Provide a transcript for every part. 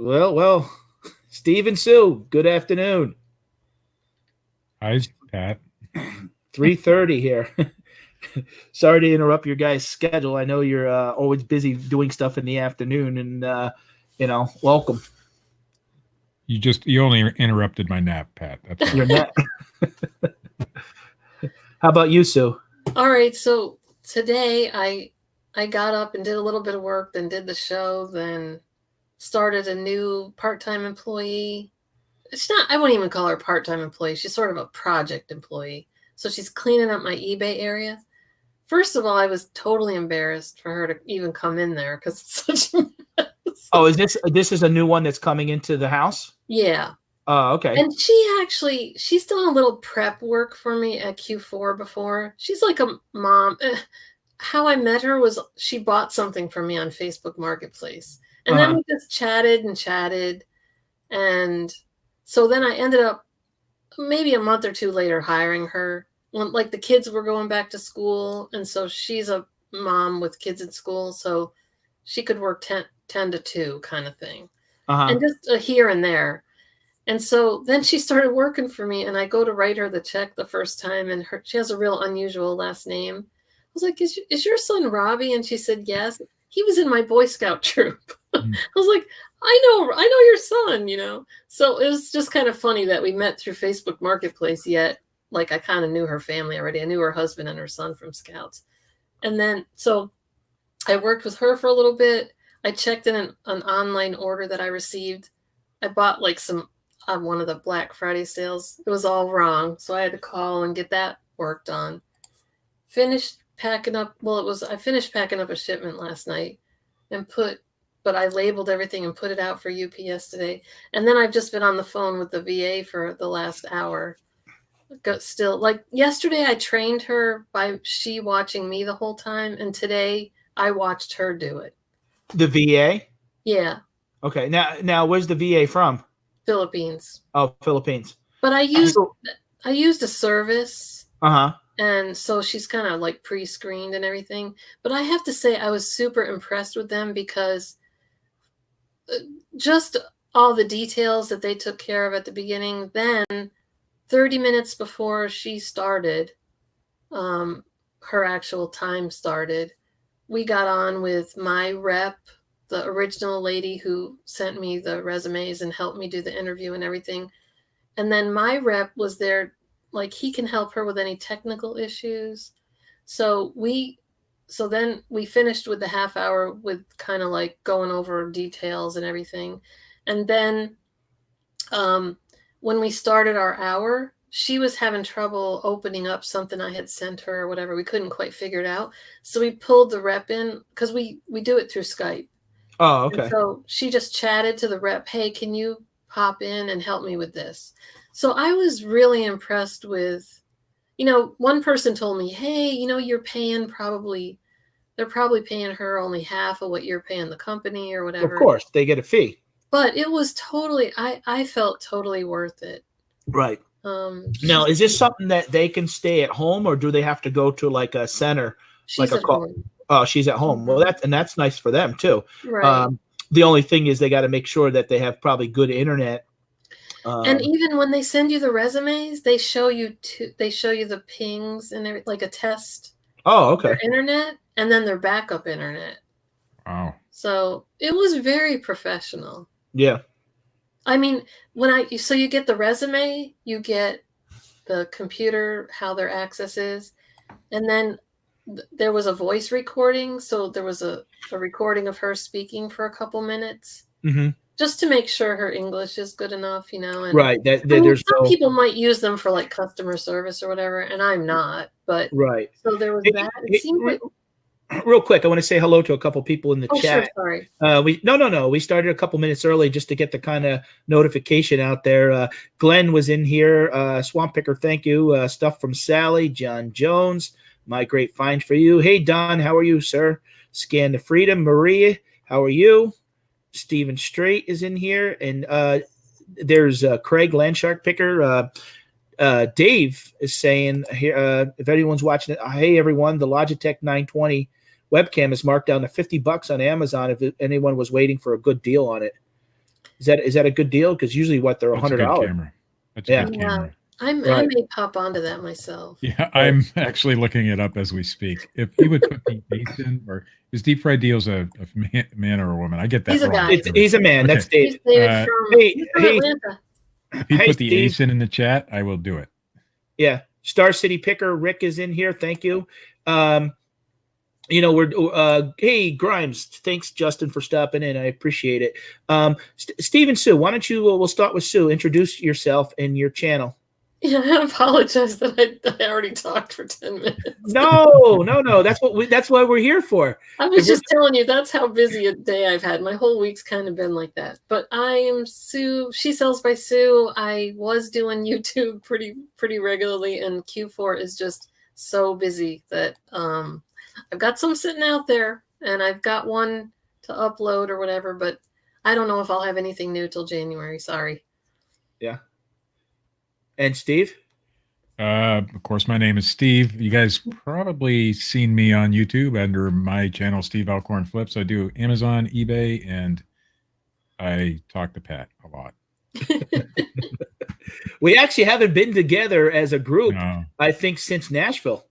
Well, Steve and Sue, good afternoon. Hi, Pat. 3:30 here. Sorry to interrupt your guys' schedule. I know you're always busy doing stuff in the afternoon, and welcome. You only interrupted my nap, Pat. That's all. Your net. How about you, Sue? All right, so today I got up and did a little bit of work, then did the show, then started a new part-time employee. I wouldn't even call her a part-time employee. She's sort of a project employee. So she's cleaning up my eBay area. First of all, I was totally embarrassed for her to even come in there because it's such a mess. Oh, this is a new one that's coming into the house? Yeah. Oh, okay. And she's done a little prep work for me at Q4 before. She's like a mom. How I met her was she bought something from me on Facebook Marketplace. And then we just chatted and chatted. And so then I ended up maybe a month or two later hiring her. Like the kids were going back to school. And so she's a mom with kids in school. So she could work 10 to 2 kind of thing. And just here and there. And so then she started working for me, and I go to write her the check the first time, and she has a real unusual last name. I was like, is your son Robbie? And she said, yes. He was in my Boy Scout troop. I was like, I know your son, So it was just kind of funny that we met through Facebook Marketplace, yet like I kind of knew her family already. I knew her husband and her son from Scouts. And then, so I worked with her for a little bit. I checked in an online order that I received. I bought like some on one of the Black Friday sales. It was all wrong. So I had to call and get that worked on. Finished packing up. I finished packing up a shipment last night but I labeled everything and put it out for UPS today. And then I've just been on the phone with the VA for the last hour. Still, like yesterday I trained her by she watching me the whole time. And today I watched her do it. The VA? Yeah. Okay. Now where's the VA from? Philippines. Oh, Philippines. But I used a service. And so she's kind of like pre-screened and everything. But I have to say I was super impressed with them because just all the details that they took care of at the beginning. Then 30 minutes before she started, her actual time started, we got on with my rep, the original lady who sent me the resumes and helped me do the interview and everything. And then my rep was there, like he can help her with any technical issues. So then we finished with the half hour with kind of like going over details and everything. And then when we started our hour, she was having trouble opening up something I had sent her or whatever. We couldn't quite figure it out. So we pulled the rep in because we do it through Skype. Oh, okay. And so she just chatted to the rep, hey, can you pop in and help me with this? So I was really impressed with, one person told me, hey, they're probably paying her only half of what you're paying the company or whatever. Of course, they get a fee. But it was I felt totally worth it. Right. Now, is this something that they can stay at home, or do they have to go to like a center? She's like at home. Oh, she's at home. Well, that's nice for them too. Right. The only thing is they got to make sure that they have probably good internet. And even when they send you the resumes, they show you the pings and everything, like a test. Oh, okay. Their internet and then their backup internet. Wow. So it was very professional. Yeah. I mean, so you get the resume, you get the computer, how their access is, and then there was a voice recording. So there was a recording of her speaking for a couple minutes, just to make sure her English is good enough, And right. Some people might use them for like customer service or whatever, and I'm not. But right. So there was that. It seemed like. Real quick, I want to say hello to a couple people in the chat. Sure, sorry. No. We started a couple minutes early just to get the kind of notification out there. Glenn was in here. Swamp Picker, thank you. Stuff from Sally, John Jones. My great find for you. Hey, Don, how are you, sir? Scan the Freedom. Maria, how are you? Stephen Straight is in here. And there's Craig Landshark Picker. Dave is saying here, if anyone's watching it, hey, everyone, the Logitech 920 webcam is marked down to $50 on Amazon if anyone was waiting for a good deal on it. Is that a good deal? Because usually they're That's a good $100. camera. That's a good Yeah. camera. I Right. may pop onto that myself. Yeah, I'm actually looking it up as we speak. If he would put the ASIN, or is deep fried deals a man or a woman? I get that He's a wrong. guy. He's a man. Okay. That's Dave. He's David Uh, from, he's from hey, Atlanta. If he Hey, put the Steve. ASIN in the chat, I will do it. Yeah, Star City Picker Rick is in here. Thank you. We're hey Grimes, thanks Justin for stopping in. I appreciate it. Steve and Sue, why don't you? We'll start with Sue. Introduce yourself and your channel. Yeah, I apologize that I already talked for 10 minutes. No. That's what we're here for. I was just telling you that's how busy a day I've had. My whole week's kind of been like that. But I am Sue. She Sells by Sue. I was doing YouTube pretty regularly, and Q4 is just so busy that I've got some sitting out there, and I've got one to upload or whatever. But I don't know if I'll have anything new till January. Sorry. Yeah. And Steve? Of course, my name is Steve. You guys probably seen me on YouTube under my channel, Steve Alcorn Flips. I do Amazon, eBay, and I talk to Pat a lot. We actually haven't been together as a group, No. I think, since Nashville.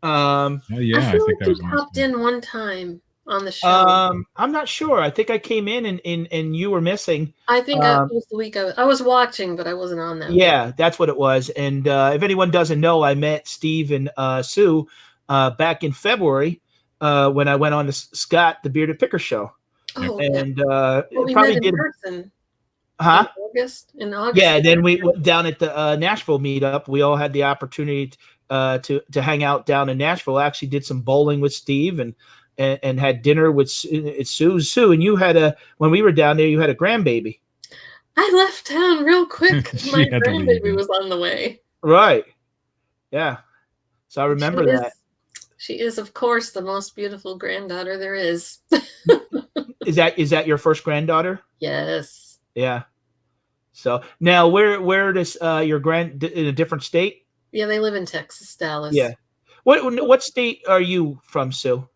Oh, yeah, I feel think like that you was the last popped one. in one time on the show. I'm not sure. I think I came in and you were missing. I think it was the week I was watching, but I wasn't on that. Yeah, that's what it was. And if anyone doesn't know, I met Steve and Sue back in February when I went on to Scott, the Bearded Picker Show. Oh, and well, we probably met in did. person. Huh? In August. Yeah, and then we went down at the Nashville meetup. We all had the opportunity to hang out down in Nashville. I actually did some bowling with Steve and had dinner with Sue. Sue, and you had when we were down there, you had a grandbaby. I left town real quick. She My had to leave, grandbaby yeah. was on the way. Right. Yeah. So I remember that. She is, of course, the most beautiful granddaughter there is. Is that your first granddaughter? Yes. Yeah. So now where does your in a different state? Yeah, they live in Texas, Dallas. Yeah. What state are you from, Sue?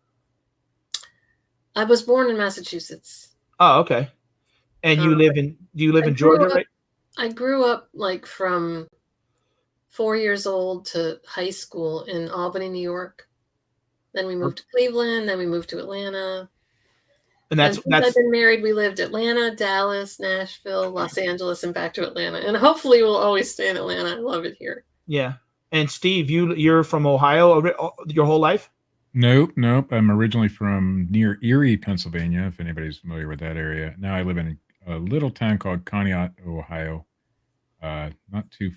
I was born in Massachusetts. Oh, okay. And do you live in Georgia, right? I grew up like from 4 years old to high school in Albany, New York. Then we moved to Cleveland. Then we moved to Atlanta. And since I've been married, we lived Atlanta, Dallas, Nashville, Los Angeles, and back to Atlanta. And hopefully we'll always stay in Atlanta. I love it here. Yeah. And Steve, you're from Ohio your whole life? Nope. I'm originally from near Erie, Pennsylvania, if anybody's familiar with that area. Now I live in a little town called Conneaut, Ohio. Not too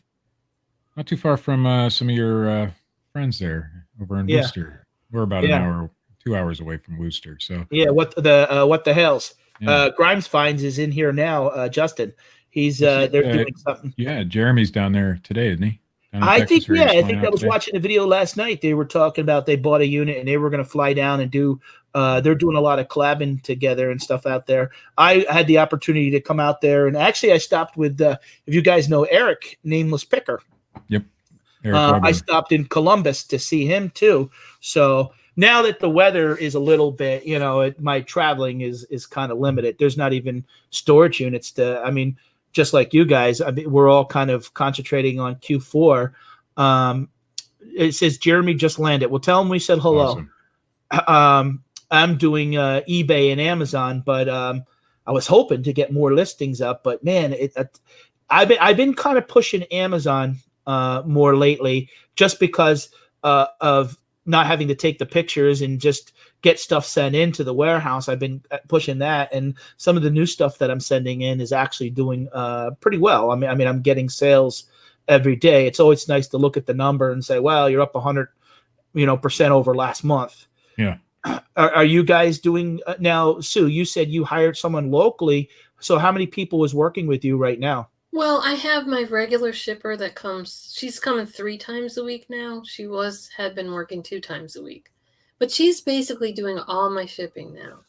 far from some of your friends there over in Worcester. We're about an hour, 2 hours away from Worcester. So yeah, what the hells? Yeah. Grimes Finds is in here now. Justin, he's they're doing something. Yeah, Jeremy's down there today, isn't he? I think I was watching a video last night. They were talking about they bought a unit and they were going to fly down and do. They're doing a lot of collabing together and stuff out there. I had the opportunity to come out there, and actually I stopped with. If you guys know Eric, Nameless Picker. Yep. I stopped in Columbus to see him too. So now that the weather is a little bit, my traveling is kind of limited. There's not even storage units just like you guys, we're all kind of concentrating on Q4. It says Jeremy just landed. Well, tell him we said hello. Awesome. I'm doing eBay and Amazon, but I was hoping to get more listings up. But man, I've been kind of pushing Amazon more lately, just because of not having to take the pictures and just get stuff sent into the warehouse. I've been pushing that, and some of the new stuff that I'm sending in is actually doing pretty well. I mean, I'm getting sales every day. It's always nice to look at the number and say, well, you're up 100% over last month. Yeah. Are you guys doing now? Sue, you said you hired someone locally. So how many people is working with you right now? Well, I have my regular shipper that comes. She's coming 3 times a week now. She had been working 2 times a week, but she's basically doing all my shipping now.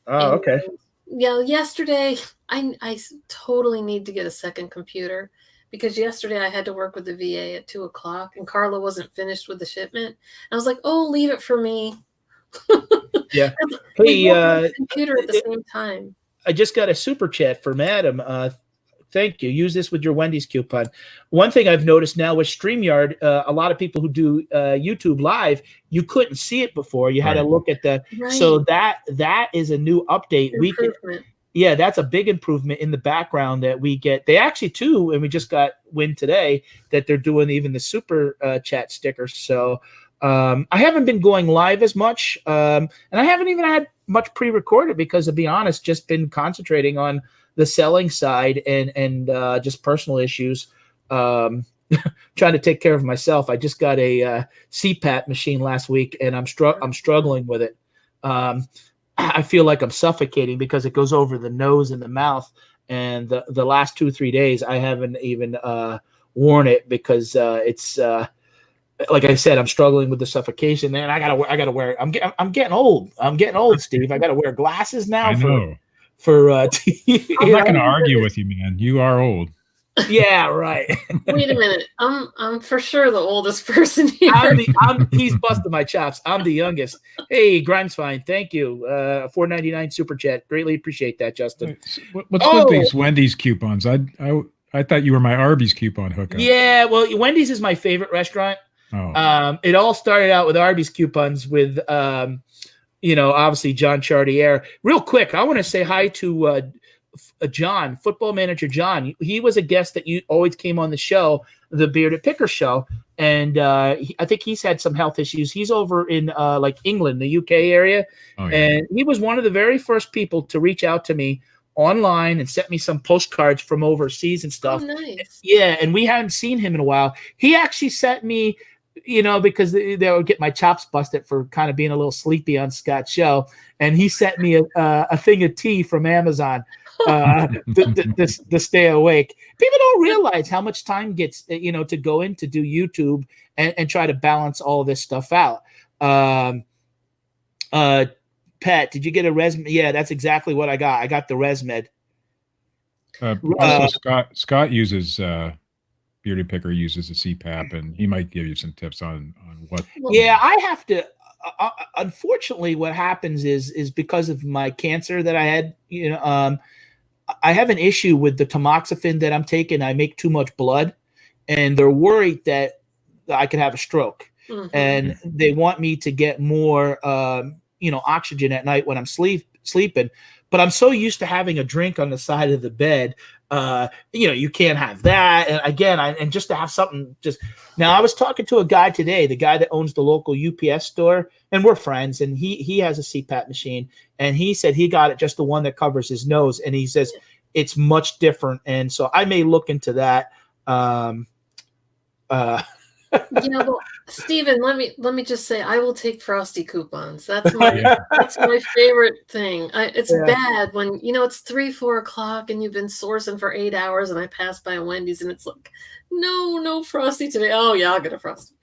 Oh, okay. Yeah, yesterday I totally need to get a second computer, because yesterday I had to work with the VA at 2:00 and Carla wasn't finished with the shipment. I was like, oh, leave it for me. Yeah. Hey, computer at the same time. I just got a super chat from Adam. Thank you. Use this with your Wendy's coupon. One thing I've noticed now with StreamYard, a lot of people who do YouTube live, you couldn't see it before. You had to look at the. Right. So that is a new update. Improvement. Yeah, that's a big improvement in the background that we get. They actually too, and we just got wind today that they're doing even the super chat stickers. So I haven't been going live as much, and I haven't even had much pre-recorded because, to be honest, just been concentrating on the selling side and just personal issues. Trying to take care of myself. I just got a CPAP machine last week, and I'm struggling with it. I feel like I'm suffocating because it goes over the nose and the mouth. And the last 2-3 days, I haven't even worn it because it's like I said, I'm struggling with the suffocation. And I gotta wear. I'm getting old. I'm getting old, Steve. I gotta wear glasses now. I know. For I'm not going to argue with you, man. You are old. Yeah, right. Wait a minute. I'm for sure the oldest person here. He's busting my chops. I'm the youngest. Hey, Grimes Fine, thank you. $4.99 super chat. Greatly appreciate that, Justin. What's with these Wendy's coupons? I thought you were my Arby's coupon hookup. Yeah, well, Wendy's is my favorite restaurant. Oh. It all started out with Arby's coupons with obviously John Chartier. Real quick, I want to say hi to John, football manager John. He was a guest that you always came on the show, the Bearded Picker show, and I think he's had some health issues. He's over in like England, the UK area, and he was one of the very first people to reach out to me online and sent me some postcards from overseas and stuff. Oh, nice. Yeah, and we haven't seen him in a while. He actually sent me, because they would get my chops busted for kind of being a little sleepy on Scott's show, and he sent me a thing of tea from Amazon to stay awake. People don't realize how much time gets to go in to do YouTube and try to balance all of this stuff out. Pat, did you get a ResMed? Yeah, that's exactly what I got. I got the ResMed. Also, Scott uses Bearded Picker uses a CPAP, and he might give you some tips on what. Yeah, I have to. Unfortunately, what happens is because of my cancer that I had, I have an issue with the tamoxifen that I'm taking. I make too much blood, and they're worried that I could have a stroke, and they want me to get more, oxygen at night when I'm sleeping. But I'm so used to having a drink on the side of the bed. You can't have that. And again, and just to have something now, I was talking to a guy today, the guy that owns the local UPS store, and we're friends, and he has a CPAP machine, and he said he got it, just the one that covers his nose. And he says it's much different. And so I may look into that. Well, Stephen, let me just say, I will take Frosty coupons. That's my favorite thing. It's bad when it's 3-4 o'clock and you've been sourcing for 8 hours, and I pass by a Wendy's and it's like, no Frosty today. Oh yeah, I'll get a Frosty.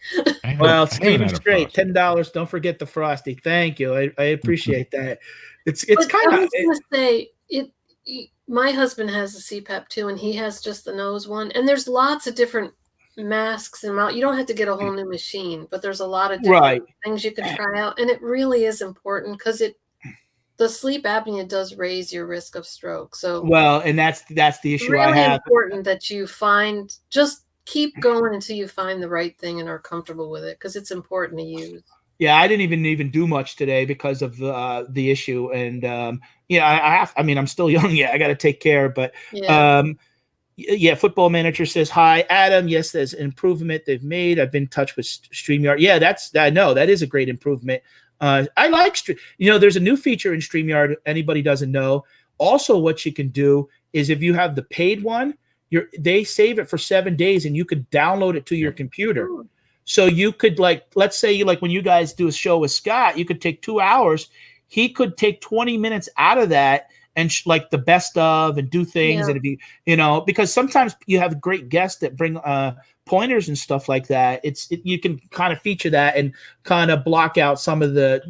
Well, Stephen's great. $10. Don't forget the Frosty. Thank you. I appreciate that. It's kind of. I was gonna say my husband has a CPAP too, and he has just the nose one. And there's lots of different masks and you don't have to get a whole new machine, but there's a lot of different things you can try out, and it really is important because the sleep apnea does raise your risk of stroke. So and that's the issue really I have. Important that you just keep going until you find the right thing and are comfortable with it, because it's important to use. Yeah, I didn't even do much today because of the issue, and I'm still young yet. I got to take care, but football manager says hi, Adam. Yes, there's an improvement they've made. I've been in touch with StreamYard. Yeah, I know that is a great improvement. I like there's a new feature in StreamYard anybody doesn't know. Also, what you can do is if you have the paid one, they save it for 7 days, and you could download it to your computer. So you could, let's say when you guys do a show with Scott, you could take 2 hours. He could take 20 minutes out of that and the best of and do things. And if because sometimes you have great guests that bring pointers and stuff like that. You can kind of feature that and kind of block out some of the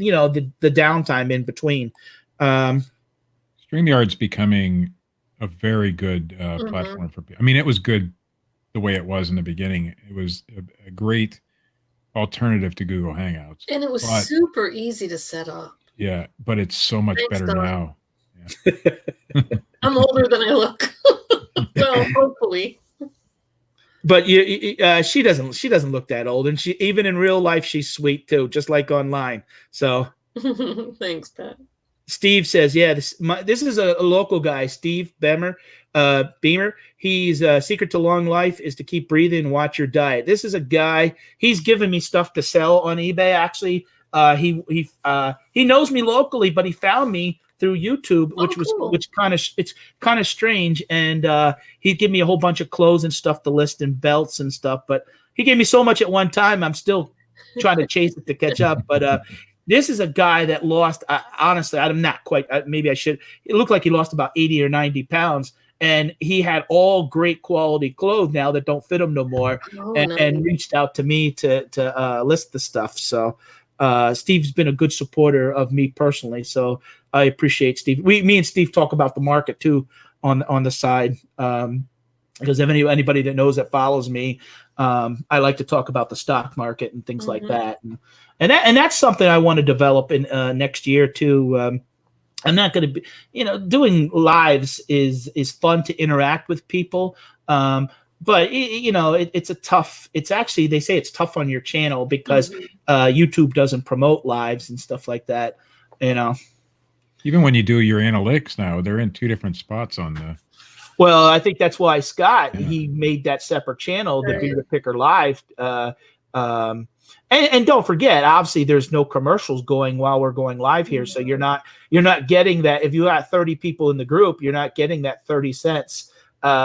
downtime in between. StreamYard's becoming a very good platform for people. I mean, it was good the way it was in the beginning. It was a great alternative to Google Hangouts. And it was super easy to set up. Yeah, but it's so much better now. I'm older than I look. Well, hopefully. But she doesn't look that old, and she even in real life she's sweet too, just like online. So thanks, Pat. Steve says, yeah, this is a local guy, Steve Beamer. He's secret to long life is to keep breathing and watch your diet. This is a guy. He's given me stuff to sell on eBay. Actually, he knows me locally, but he found me through YouTube, which it's kind of strange. And he'd give me a whole bunch of clothes and stuff to list and belts and stuff. But he gave me so much at one time. I'm still trying to chase it to catch up. But this is a guy that lost. Honestly, I'm not quite. Maybe I should. It looked like he lost about 80 or 90 pounds. And he had all great quality clothes now that don't fit him no more, and reached out to me to list the stuff. So Steve's been a good supporter of me personally. So I appreciate Steve. Me and Steve talk about the market too on the side, because if anybody that knows that follows me, I like to talk about the stock market and things like that. And that's something I want to develop in next year too. I'm not going to be, doing lives is fun to interact with people. But it's actually, they say it's tough on your channel because YouTube doesn't promote lives and stuff like that. Even when you do your analytics now, they're in two different spots on the. Well, I think that's why Scott, he made that separate channel, the Beaver Picker Live. And don't forget, obviously, there's no commercials going while we're going live here, so you're not getting that. If you got 30 people in the group, you're not getting that 30 cents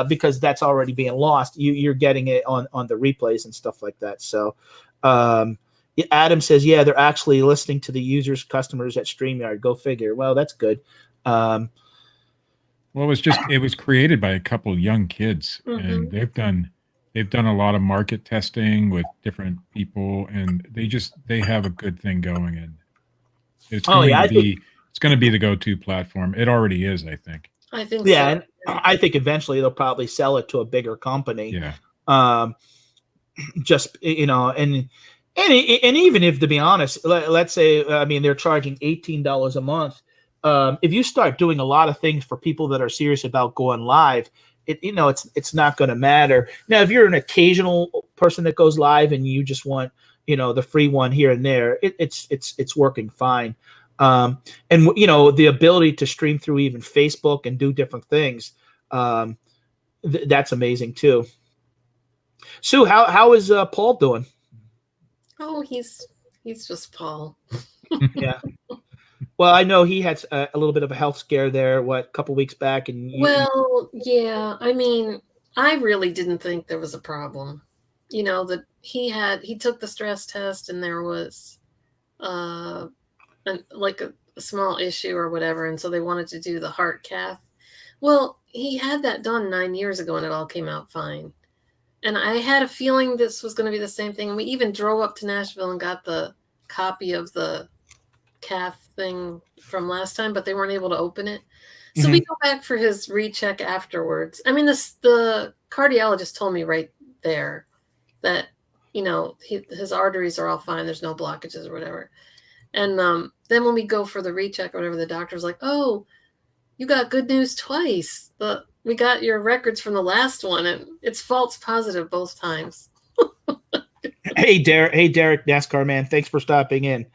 because that's already being lost. You're getting it on the replays and stuff like that. So Adam says, yeah, they're actually listening to the users, customers at StreamYard. Go figure. Well, that's good. Well, it was created by a couple of young kids, and they've done a lot of market testing with different people, and they have a good thing going, and it's going to be the go-to platform. It already is, I think. I think so. And I think eventually they'll probably sell it to a bigger company. Yeah. And even if, to be honest, let's say, they're charging $18 a month. If you start doing a lot of things for people that are serious about going live, it's not going to matter. Now, if you're an occasional person that goes live and you just want, the free one here and there, it's working fine. And the ability to stream through even Facebook and do different things, that's amazing too. Sue, how is Paul doing? Oh, he's just Paul. Yeah. Well, I know he had a little bit of a health scare there, a couple weeks back, and yeah. I really didn't think there was a problem. That he took the stress test, and there was a small issue or whatever, and so they wanted to do the heart cath. Well, he had that done 9 years ago, and it all came out fine. And I had a feeling this was going to be the same thing. And we even drove up to Nashville and got the copy of the cath thing from last time, but they weren't able to open it. So we go back for his recheck afterwards. The cardiologist told me right there that, his arteries are all fine. There's no blockages or whatever. And then when we go for the recheck or whatever, the doctor's like, oh, you got good news twice. We got your records from the last one, and it's false positive both times. Hey, Derek, NASCAR man, thanks for stopping in.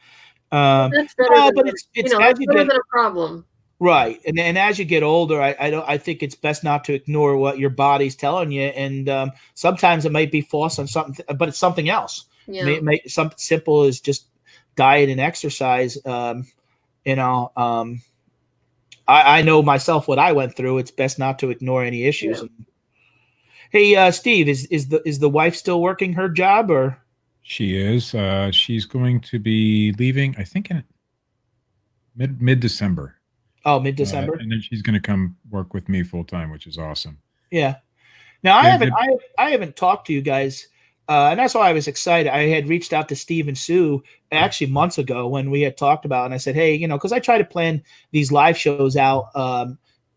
That's better than, it's that's better than a problem. Right. And as you get older, I think it's best not to ignore what your body's telling you. And sometimes it might be false on something, but it's something else. Yeah. Something simple as just diet and exercise. I know myself what I went through. It's best not to ignore any issues. Yeah. Hey, Steve, is the wife still working her job, or? She is. She's going to be leaving, I think, in mid-December. Oh, mid-December. And then she's going to come work with me full time, which is awesome. Yeah. Now I haven't talked to you guys, and that's why I was excited. I had reached out to Steve and Sue actually months ago when we had talked about, and I said, hey, because I try to plan these live shows out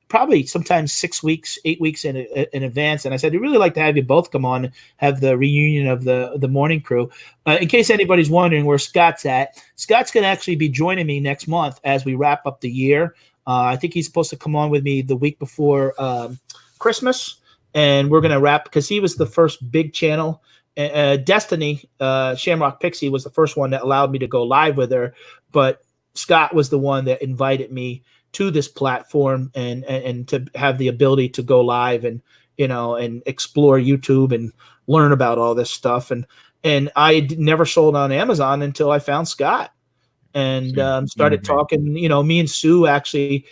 probably sometimes 6 weeks, 8 weeks in advance. And I said, I'd really like to have you both come on, have the reunion of the morning crew. In case anybody's wondering where Scott's at, Scott's going to actually be joining me next month as we wrap up the year. I think he's supposed to come on with me the week before Christmas, and we're going to wrap because he was the first big channel. Destiny, Shamrock Pixie was the first one that allowed me to go live with her, but Scott was the one that invited me to this platform and to have the ability to go live and, and explore YouTube and learn about all this stuff. And I never sold on Amazon until I found Scott and started talking. Me and Sue actually,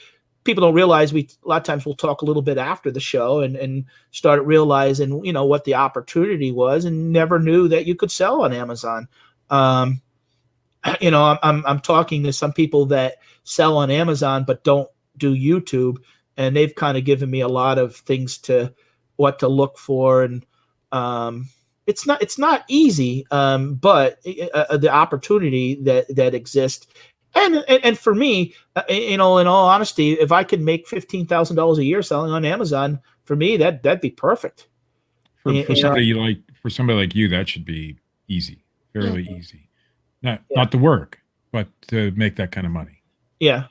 people don't realize a lot of times we'll talk a little bit after the show and started realizing, what the opportunity was, and never knew that you could sell on Amazon. I'm talking to some people that sell on Amazon but don't do YouTube, and they've kind of given me a lot of things what to look for. And it's not easy, but the opportunity that exists. And for me, in all honesty, if I could make $15,000 a year selling on Amazon, for me, that'd be perfect. For somebody like you, that should be easy, fairly easy. Not to work, but to make that kind of money. Yeah.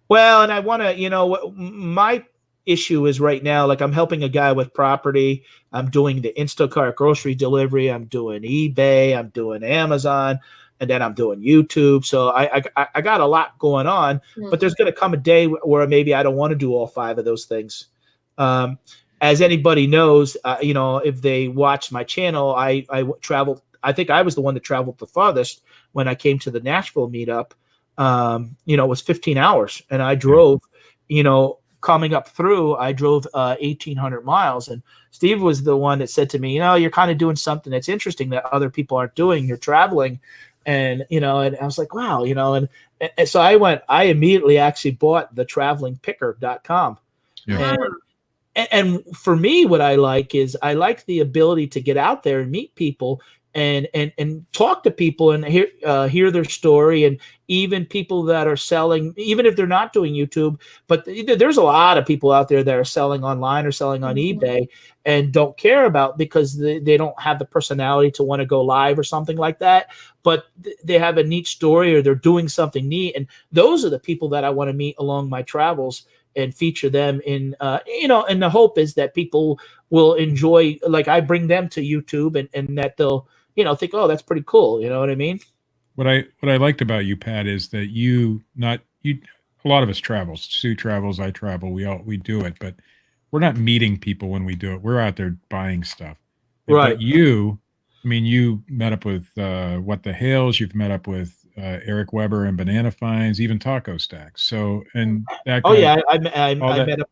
Well, and I want to, my issue is right now, like I'm helping a guy with property. I'm doing the Instacart grocery delivery. I'm doing eBay. I'm doing Amazon. And then I'm doing YouTube. So I got a lot going on, but there's going to come a day where maybe I don't want to do all 5 of those things. As anybody knows, if they watch my channel, I traveled. I think I was the one that traveled the farthest when I came to the Nashville meetup. It was 15 hours, and I drove, coming up through, I drove 1,800 miles. And Steve was the one that said to me, you're kind of doing something that's interesting that other people aren't doing. You're traveling. And, and I was like, wow, and so I immediately actually bought the travelingpicker.com. Yeah. And for me, what I like is I like the ability to get out there and meet people and talk to people and hear their story, and even people that are selling, even if they're not doing YouTube, but there's a lot of people out there that are selling online or selling on eBay and don't care about, because they don't have the personality to want to go live or something like that, but they have a neat story or they're doing something neat. And those are the people that I want to meet along my travels and feature them in, and the hope is that people will enjoy, like I bring them to YouTube and that they'll, think, oh, that's pretty cool. You know what I mean? What I liked about you, Pat, is that a lot of us travels. Sue travels, I travel. We do it, but we're not meeting people when we do it. We're out there buying stuff. Right. But you met up with What the Hales. You've met up with Eric Weber and Banana Finds, even Taco Stacks. So, and that. I met up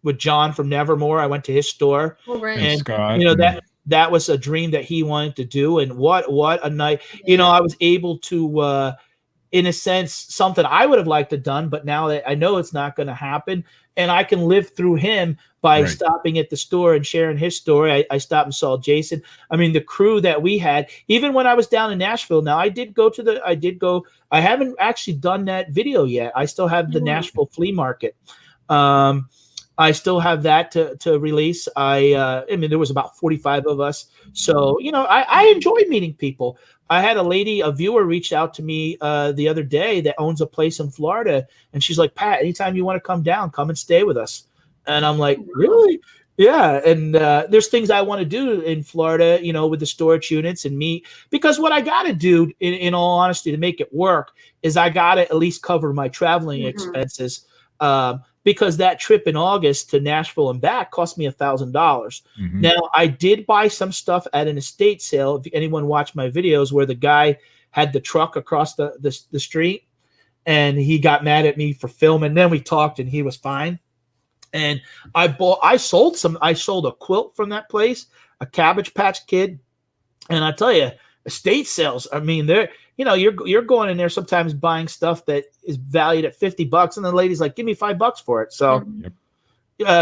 with John from Nevermore. I went to his store. Oh, right. And Scott. That was a dream that he wanted to do. And what a night, I was able to, in a sense, something I would have liked to done, but now that I know it's not going to happen, and I can live through him by stopping at the store and sharing his story. I stopped and saw Jason. I mean, the crew that we had, even when I was down in Nashville. Now I haven't actually done that video yet. I still have the Nashville flea market. I still have that to release. I mean, there was about 45 of us. So, I enjoy meeting people. I had a viewer reached out to me the other day that owns a place in Florida. And she's like, Pat, anytime you want to come down, come and stay with us. And I'm like, really? Yeah. And there's things I want to do in Florida, with the storage units and meet. Because what I got to do, in all honesty, to make it work is I got to at least cover my traveling expenses. Because that trip in August to Nashville and back cost me $1,000. Now, I did buy some stuff at an estate sale. If anyone watched my videos where the guy had the truck across the street and he got mad at me for filming, then we talked and he was fine. And I sold a quilt from that place, a Cabbage Patch Kid. And I tell you, estate sales, I mean, you're going in there sometimes buying stuff that is valued at $50, and the lady's like, give me $5 for it. So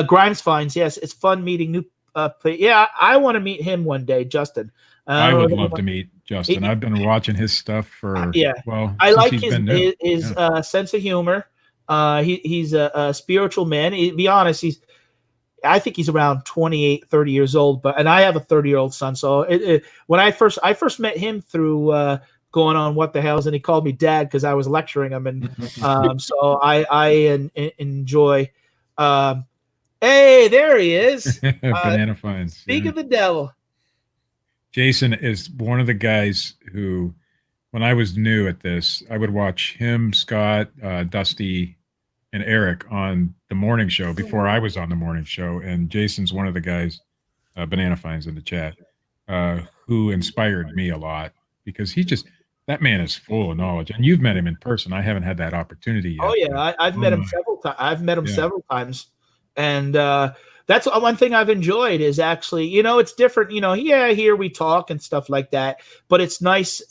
Grimes Finds, yes, it's fun meeting new I want to meet him one day, Justin. I would love to meet Justin. I've been watching his stuff for I like his sense of humor. He's a spiritual man. To be honest, I think he's around 28, 30 years old, and I have a 30-year-old son. So when I first met him through going on what the hells, and he called me dad because I was lecturing him, and so I enjoy. Hey, there he is. Banana Finds. Speak of the devil. Jason is one of the guys who, when I was new at this, I would watch him, Scott, Dusty, and Eric on the morning show before I was on the morning show. And Jason's one of the guys, Banana Finds in the chat, who inspired me a lot, because that man is full of knowledge. And you've met him in person. I haven't had that opportunity yet. Oh yeah, I've met him several times. I've met him several times, and that's one thing I've enjoyed is actually, it's different. Here we talk and stuff like that, but it's nice,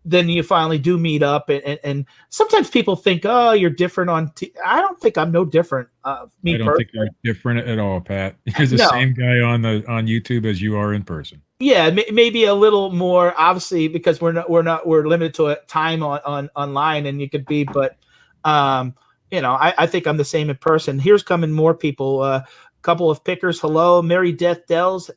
then you finally do meet up, and sometimes people think, oh, you're different on I don't think I'm no different. I don't think you're different at all, Pat. You're the same guy on YouTube as you are in person. Yeah, maybe a little more, obviously, because we're limited to a time on online, and you could be, but I think I'm the same in person. Here's coming more people. A couple of pickers. Hello, Mary Death Dells.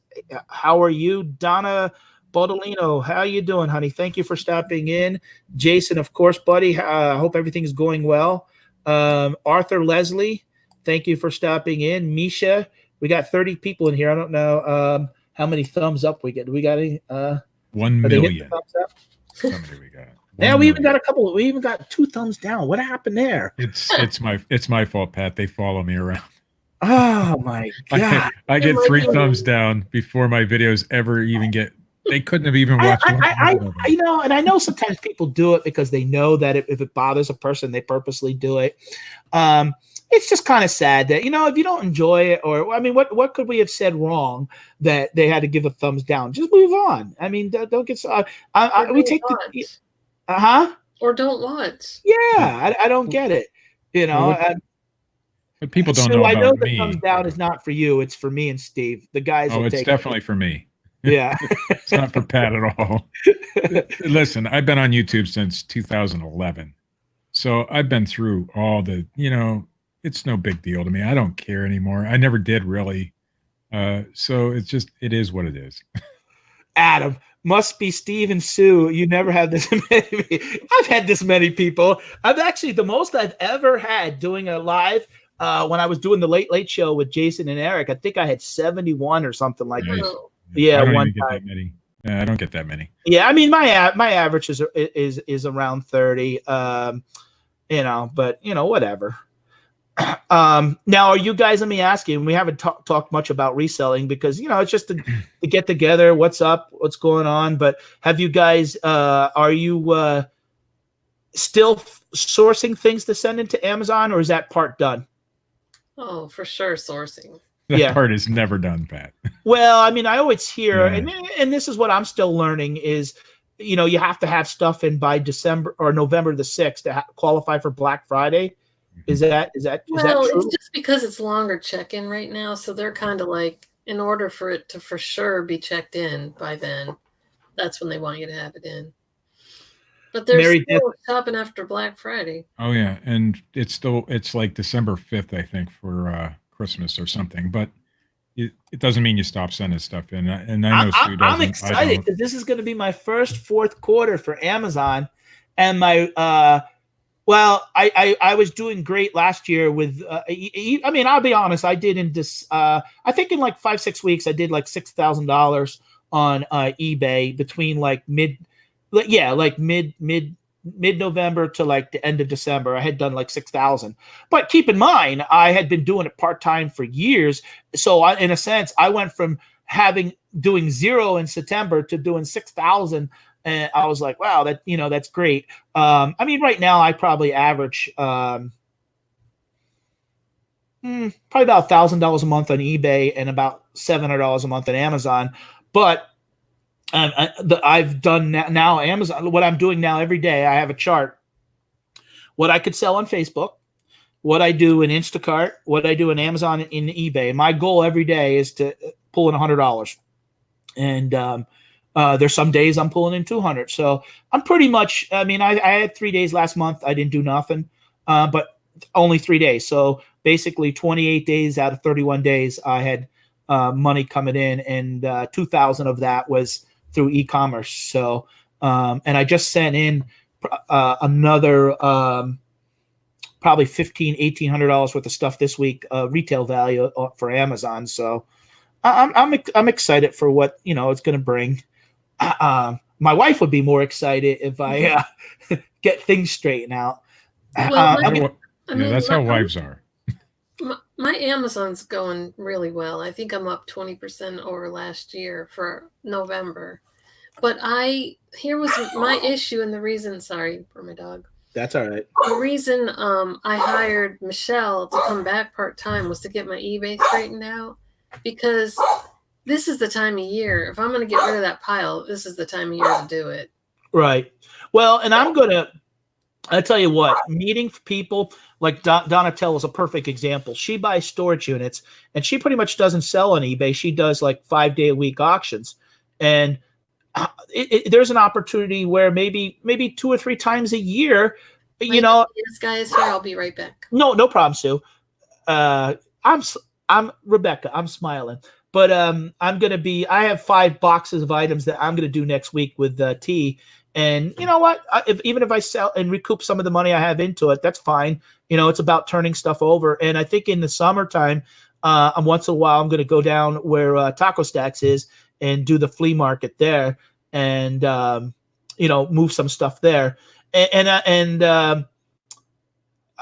How are you, Donna Bodolino? How you doing, honey? Thank you for stopping in. Jason, of course, buddy. Hope everything's going well. Arthur Leslie, thank you for stopping in. Misha, we got 30 people in here. I don't know how many thumbs up we get. Do we got any? 1 million. Thumbs up? Somebody we got. Yeah, we even got a couple. We even got 2 thumbs down. What happened there? It's my fault, Pat. They follow me around. Oh my god! I get 3 thumbs down before my videos ever even get. They couldn't have even watched. And I know sometimes people do it because they know that if it bothers a person, they purposely do it. It's just kind of sad that, if you don't enjoy it, or what could we have said wrong that they had to give a thumbs down? Just move on. I mean, don't get we take the or don't watch. Yeah, I don't get it. But people don't know about I know me. the thumbs down is not for you. It's for me and Steve. The guys. Oh, it's definitely for me. Yeah. It's not for Pat at all. Listen, I've been on YouTube since 2011. So I've been through all the, it's no big deal to me. I don't care anymore. I never did really. So it is what it is. Adam, must be Steve and Sue. You never had this many. I've had this many people. I've actually, the most I've ever had doing a live, when I was doing the Late Late Show with Jason and Eric, I think I had 71 or something like that. Yeah, one time. I don't get that many. Yeah, I mean my average is around 30. But whatever. Now, are you guys? Let me ask you. We haven't talked much about reselling because it's just to get together. What's up? What's going on? But have you guys? Are you still sourcing things to send into Amazon, or is that part done? Oh, for sure, sourcing. That part is never done, Pat. Well, I always hear, and this is what I'm still learning is, you have to have stuff in by December or November the 6th to qualify for Black Friday. Is that true? It's just because it's longer check-in right now, so they're kind of like, in order for it to for sure be checked in by then, that's when they want you to have it in. But they're still shopping after Black Friday. Oh yeah, and it's like December 5th, I think, for Christmas or something, but it doesn't mean you stop sending stuff in. And I know Sue doesn't. I'm excited because this is going to be my first fourth quarter for Amazon, and my I was doing great last year with. I'll be honest. I did in this. I think in like 5-6 weeks, I did like $6,000 on eBay between like mid-November to like the end of December. I had done like 6,000, but keep in mind, I had been doing it part-time for years. So in a sense, I went from doing 0 in September to doing 6,000. And I was like, wow, that's great. Right now I probably average, probably about $1,000 a month on eBay and about $700 a month on Amazon. But I've done now Amazon. What I'm doing now every day, I have a chart. What I could sell on Facebook, what I do in Instacart, what I do in Amazon, in eBay. My goal every day is to pull in $100. And there's some days I'm pulling in 200. So I'm pretty much. I had 3 days last month. I didn't do nothing, but only 3 days. So basically, 28 days out of 31 days, I had money coming in, and 2,000 of that was through e-commerce. So And I just sent in another probably $1,500-$1,800 worth of stuff this week, retail value for Amazon. So I'm excited for what it's going to bring. My wife would be more excited if I get things straightened out. Well, that's how wives are. My Amazon's going really well. I think I'm up 20% over last year for November. But here was my issue, and the reason, sorry for my dog. That's all right. The reason I hired Michelle to come back part-time was to get my eBay straightened out, because this is the time of year. If I'm going to get rid of that pile, this is the time of year to do it. Right. Well, and I tell you what, meeting people like Donatella is a perfect example. She buys storage units, and she pretty much doesn't sell on eBay. She does like 5-day-a-week auctions. And there's an opportunity where maybe 2 or 3 times a year, This guy is here. I'll be right back. No problem, Sue. I'm Rebecca. I'm smiling, but I have 5 boxes of items that I'm gonna do next week with T. And you know what? Even if I sell and recoup some of the money I have into it, that's fine. It's about turning stuff over. And I think in the summertime, once in a while, I'm gonna go down where Taco Stacks is and do the flea market there, and move some stuff there.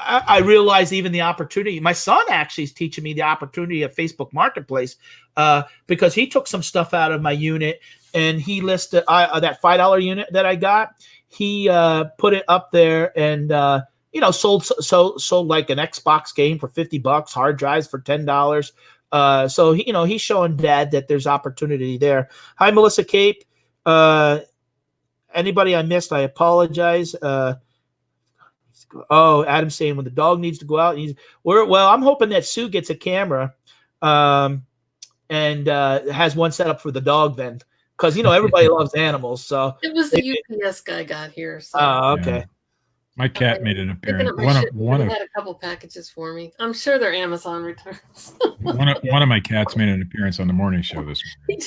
I realized even the opportunity. My son actually is teaching me the opportunity of Facebook Marketplace, because he took some stuff out of my unit and he listed that $5 unit that I got. He put it up there and sold like an Xbox game for $50, hard drives for $10. So he's showing Dad that there's opportunity there. Hi, Melissa Cape. Anybody I missed, I apologize. Adam's saying when the dog needs to go out, I'm hoping that Sue gets a camera, and has one set up for the dog then, because everybody loves animals. So it was the UPS guy got here. So. Okay. Yeah. My cat made an appearance. One had a couple packages for me. I'm sure they're Amazon returns. one of my cats made an appearance on the morning show this morning.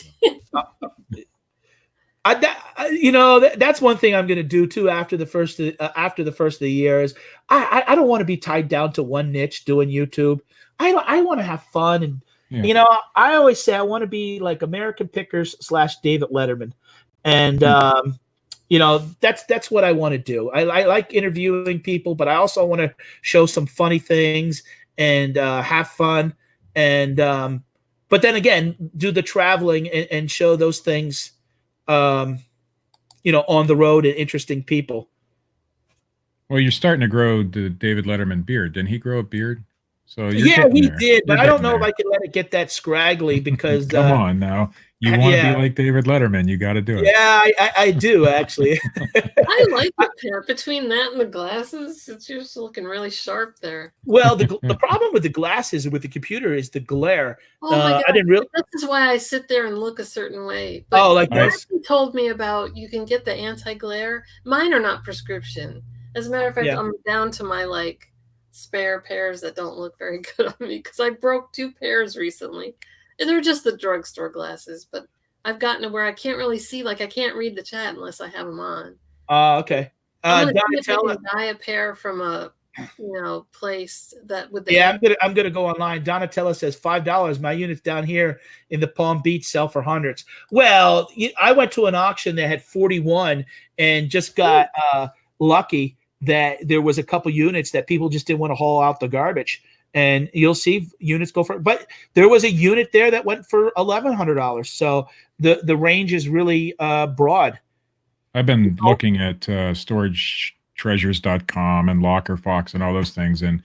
That's one thing I'm going to do too after the first of the year is I don't want to be tied down to one niche doing YouTube. I want to have fun, and I always say I want to be like American Pickers / David Letterman, and that's what I want to do. I like interviewing people, but I also want to show some funny things and have fun, and but then again do the traveling and show those things. On the road and interesting people. Well, you're starting to grow the David Letterman beard. Didn't he grow a beard? So he did, but I don't know if I can let it get that scraggly because come on now. You want to be like David Letterman, you got to do it. Yeah, I do actually. I like the pair. Between that and the glasses, it's just looking really sharp there. Well, the problem with the glasses and with the computer is the glare. Oh my God. I didn't really. This is why I sit there and look a certain way. But like this. He told me about you can get the anti-glare. Mine are not prescription. As a matter of fact, I'm down to my spare pairs that don't look very good on me because I broke 2 pairs recently. They're just the drugstore glasses, but I've gotten to where I can't really see. I can't read the chat unless I have them on. Okay. I'm gonna buy a pair from a place that would. I'm gonna go online. Donatella says $5. My units down here in the Palm Beach sell for hundreds. Well, I went to an auction that had 41 and just got lucky that there was a couple units that people just didn't want to haul out the garbage. And you'll see units go for it. But there was a unit there that went for $1,100. So the range is really broad. I've been looking at storagetreasures.com and Locker Fox and all those things. And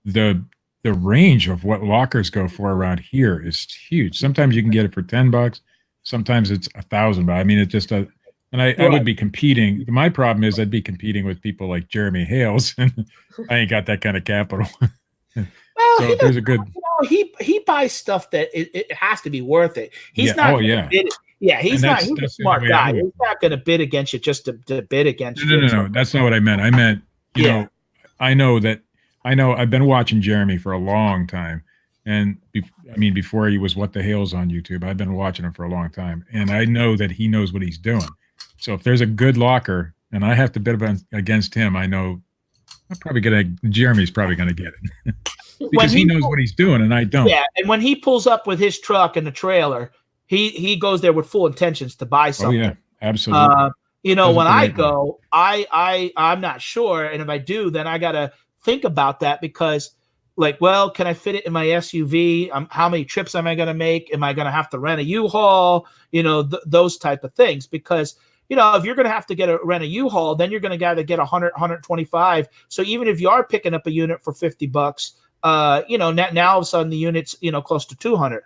the range of what lockers go for around here is huge. Sometimes you can get it for $10. Sometimes it's $1,000. I mean, it's just I would be competing. My problem is I'd be competing with people like Jeremy Hales, and I ain't got that kind of capital. Well, so there's a good. He buys stuff that it has to be worth it. He's not. Oh yeah. He's not. He's a smart guy. He's not going to bid against you just to bid against you. No. That's not what I meant. I meant I know I've been watching Jeremy for a long time, and before he was What the Hale's on YouTube, I've been watching him for a long time, and I know that he knows what he's doing. So if there's a good locker and I have to bid against him, I know Jeremy's probably gonna get it because he knows what he's doing and I don't. Yeah, and when he pulls up with his truck and the trailer, he goes there with full intentions to buy something. Oh yeah, absolutely. When I go, I'm not sure, and if I do, then I gotta think about that because, can I fit it in my SUV? How many trips am I gonna make? Am I gonna have to rent a U-Haul? Those type of things. Because if you're gonna have to rent a U-Haul, then you're gonna gotta get 100, 125. So even if you are picking up a unit for $50, now all of a sudden the unit's close to 200.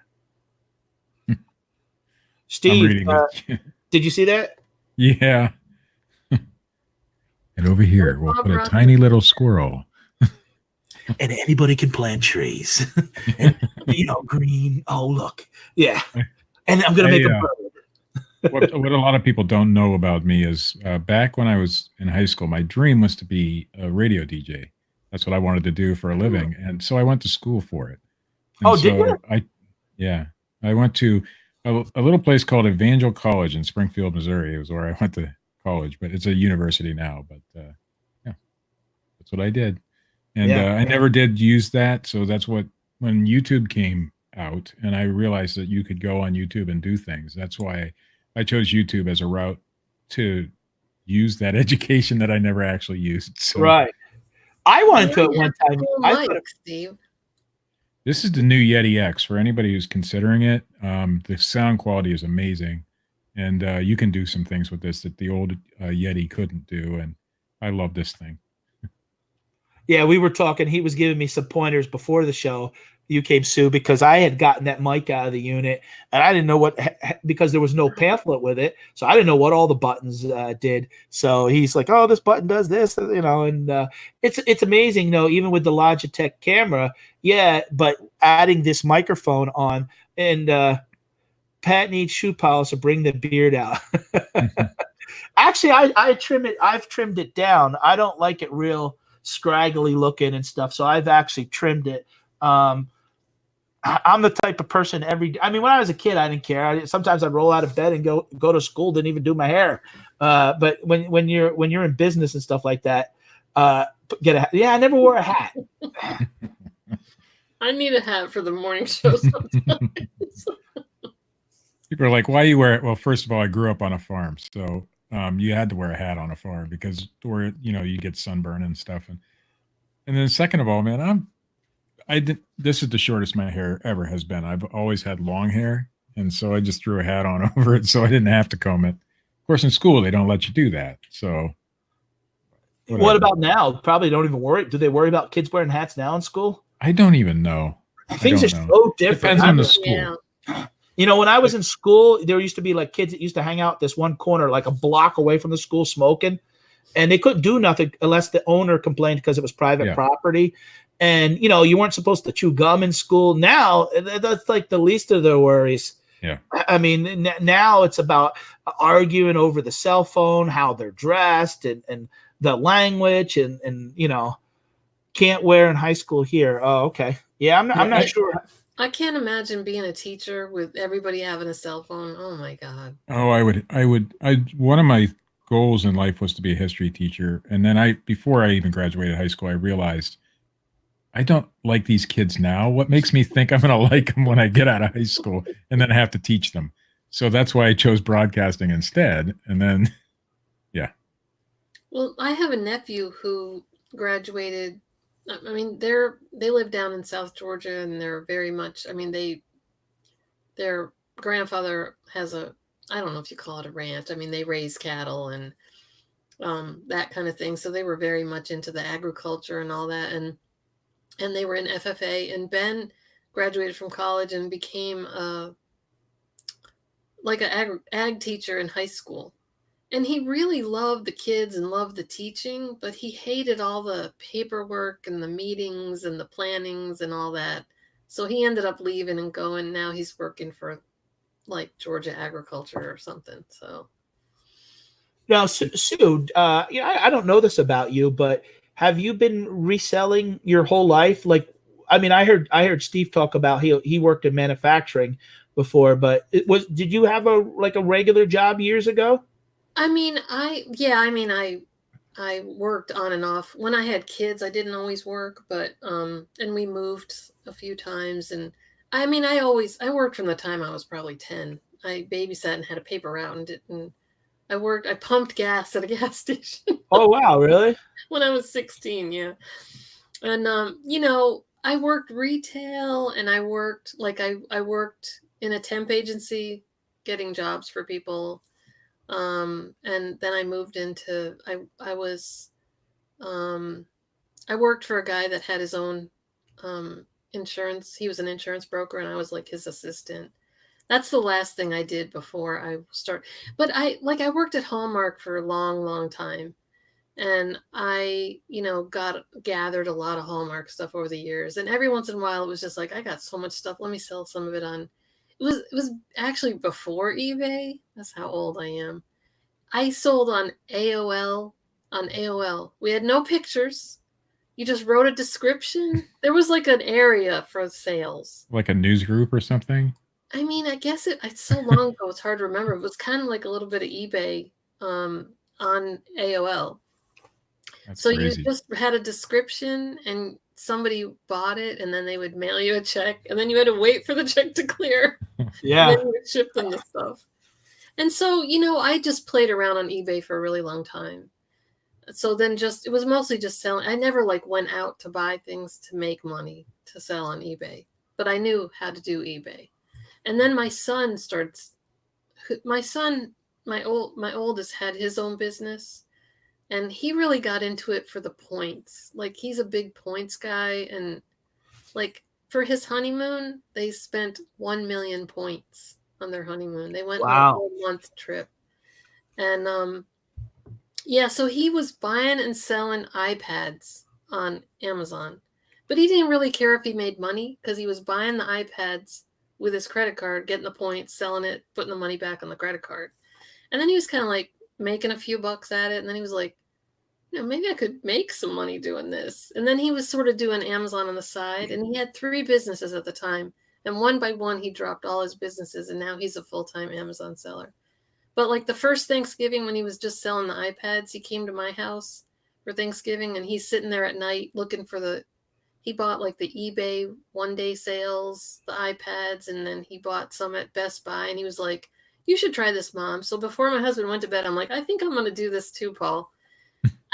Steve, did you see that? Yeah. And over here, we'll put a tiny little squirrel. And anybody can plant trees. And, green. Oh, look. Yeah. And I'm going to make a bird. What a lot of people don't know about me is back when I was in high school, my dream was to be a radio DJ. That's what I wanted to do for a living. And so I went to school for it. And did you? I went to a little place called Evangel College in Springfield, Missouri. It was where I went to college, but it's a university now. But that's what I did. And I never did use that. So that's when YouTube came out and I realized that you could go on YouTube and do things. That's why I chose YouTube as a route to use that education that I never actually used. So, right. I wanted to at one time. Steve. This is the new Yeti X for anybody who's considering it. The sound quality is amazing, and you can do some things with this that the old Yeti couldn't do, and I love this thing. Yeah, we were talking. He was giving me some pointers before the show. You came, Sue, because I had gotten that mic out of the unit, and I didn't know because there was no pamphlet with it, so I didn't know what all the buttons did. So he's like, "Oh, this button does this," and it's amazing, even with the Logitech camera. Yeah, but adding this microphone on, and Pat needs shoe polish to bring the beard out. Actually, I trim it. I've trimmed it down. I don't like it real scraggly looking and stuff, so I've actually trimmed it. I'm the type of person when I was a kid, I didn't care. Sometimes I'd roll out of bed and go to school, didn't even do my hair. But when you're in business and stuff like that, I never wore a hat. I need a hat for the morning show sometimes. People are like, why you wear it? Well, first of all, I grew up on a farm, so you had to wear a hat on a farm because you get sunburn and stuff. And then second of all, man, this is the shortest my hair ever has been. I've always had long hair, and so I just threw a hat on over it so I didn't have to comb it. Of course, in school, they don't let you do that. So whatever. What about now? Probably don't even worry. Do they worry about kids wearing hats now in school? I don't even know. Things are so different. Depends on the school. Yeah. When I was in school, there used to be kids that used to hang out this one corner, a block away from the school smoking, and they couldn't do nothing unless the owner complained because it was private property. And, you weren't supposed to chew gum in school. Now, that's the least of their worries. Yeah. I mean, now it's about arguing over the cell phone, how they're dressed, and the language, and can't wear in high school here. Oh, okay. Yeah, I'm not sure. I can't imagine being a teacher with everybody having a cell phone. Oh, my God. Oh, I would. One of my goals in life was to be a history teacher. And then before I even graduated high school, I realized I don't like these kids now. What makes me think I'm going to like them when I get out of high school and then I have to teach them? So that's why I chose broadcasting instead. And then, yeah. Well, I have a nephew who graduated. I mean, they live down in South Georgia, and they're very much, their grandfather has I don't know if you call it a ranch. I mean, they raise cattle and that kind of thing. So they were very much into the agriculture and all that. And they were in FFA, and Ben graduated from college and became an ag teacher in high school. And he really loved the kids and loved the teaching, but he hated all the paperwork and the meetings and the plannings and all that. So he ended up leaving and going. Now he's working for Georgia Agriculture or something. So now, Sue, I don't know this about you, but have you been reselling your whole life? I heard Steve talk about he worked in manufacturing before, but did you have a regular job years ago? I mean, I worked on and off. When I had kids, I didn't always work, but and we moved a few times, and I mean, I worked from the time I was probably 10. I babysat and had a paper route and didn't. I pumped gas at a gas station. Oh wow, really? When I was 16, yeah. And I worked retail, and I worked I worked in a temp agency getting jobs for people. And then I moved into I worked for a guy that had his own insurance. He was an insurance broker, and I was like his assistant. That's the last thing I did before I start. But I worked at Hallmark for a long, long time. And I, gathered a lot of Hallmark stuff over the years. And every once in a while it was just like, I got so much stuff. Let me sell some of it on. It was actually before eBay. That's how old I am. I sold on AOL. On AOL. We had no pictures. You just wrote a description. There was like an area for sales. Like a news group or something? I mean, I guess it's so long ago, it's hard to remember. It was kind of like a little bit of eBay on AOL. That's So crazy. you just had a description and somebody bought it, and then they would mail you a check, and then you had to wait for the check to clear. Yeah. And then you would ship them the stuff. And so, I just played around on eBay for a really long time. So then it was mostly just selling. I never like went out to buy things to make money to sell on eBay, but I knew how to do eBay. And then my oldest had his own business, and he really got into it for the points. Like he's a big points guy, and like for his honeymoon, they spent 1 million points on their honeymoon. They went on a whole month trip. And so he was buying and selling iPads on Amazon, but he didn't really care if he made money because he was buying the iPads with his credit card, getting the points, selling it, putting the money back on the credit card. And then he was kind of like making a few bucks at it. And then he was like, maybe I could make some money doing this. And then he was sort of doing Amazon on the side, and he had 3 businesses at the time. And one by one, he dropped all his businesses, and now he's a full-time Amazon seller. But like the first Thanksgiving, when he was just selling the iPads, he came to my house for Thanksgiving, and he's sitting there at night looking for he bought like the eBay one-day sales, the iPads, and then he bought some at Best Buy, and he was like, you should try this, Mom. So before my husband went to bed, I'm like, I think I'm going to do this too, Paul.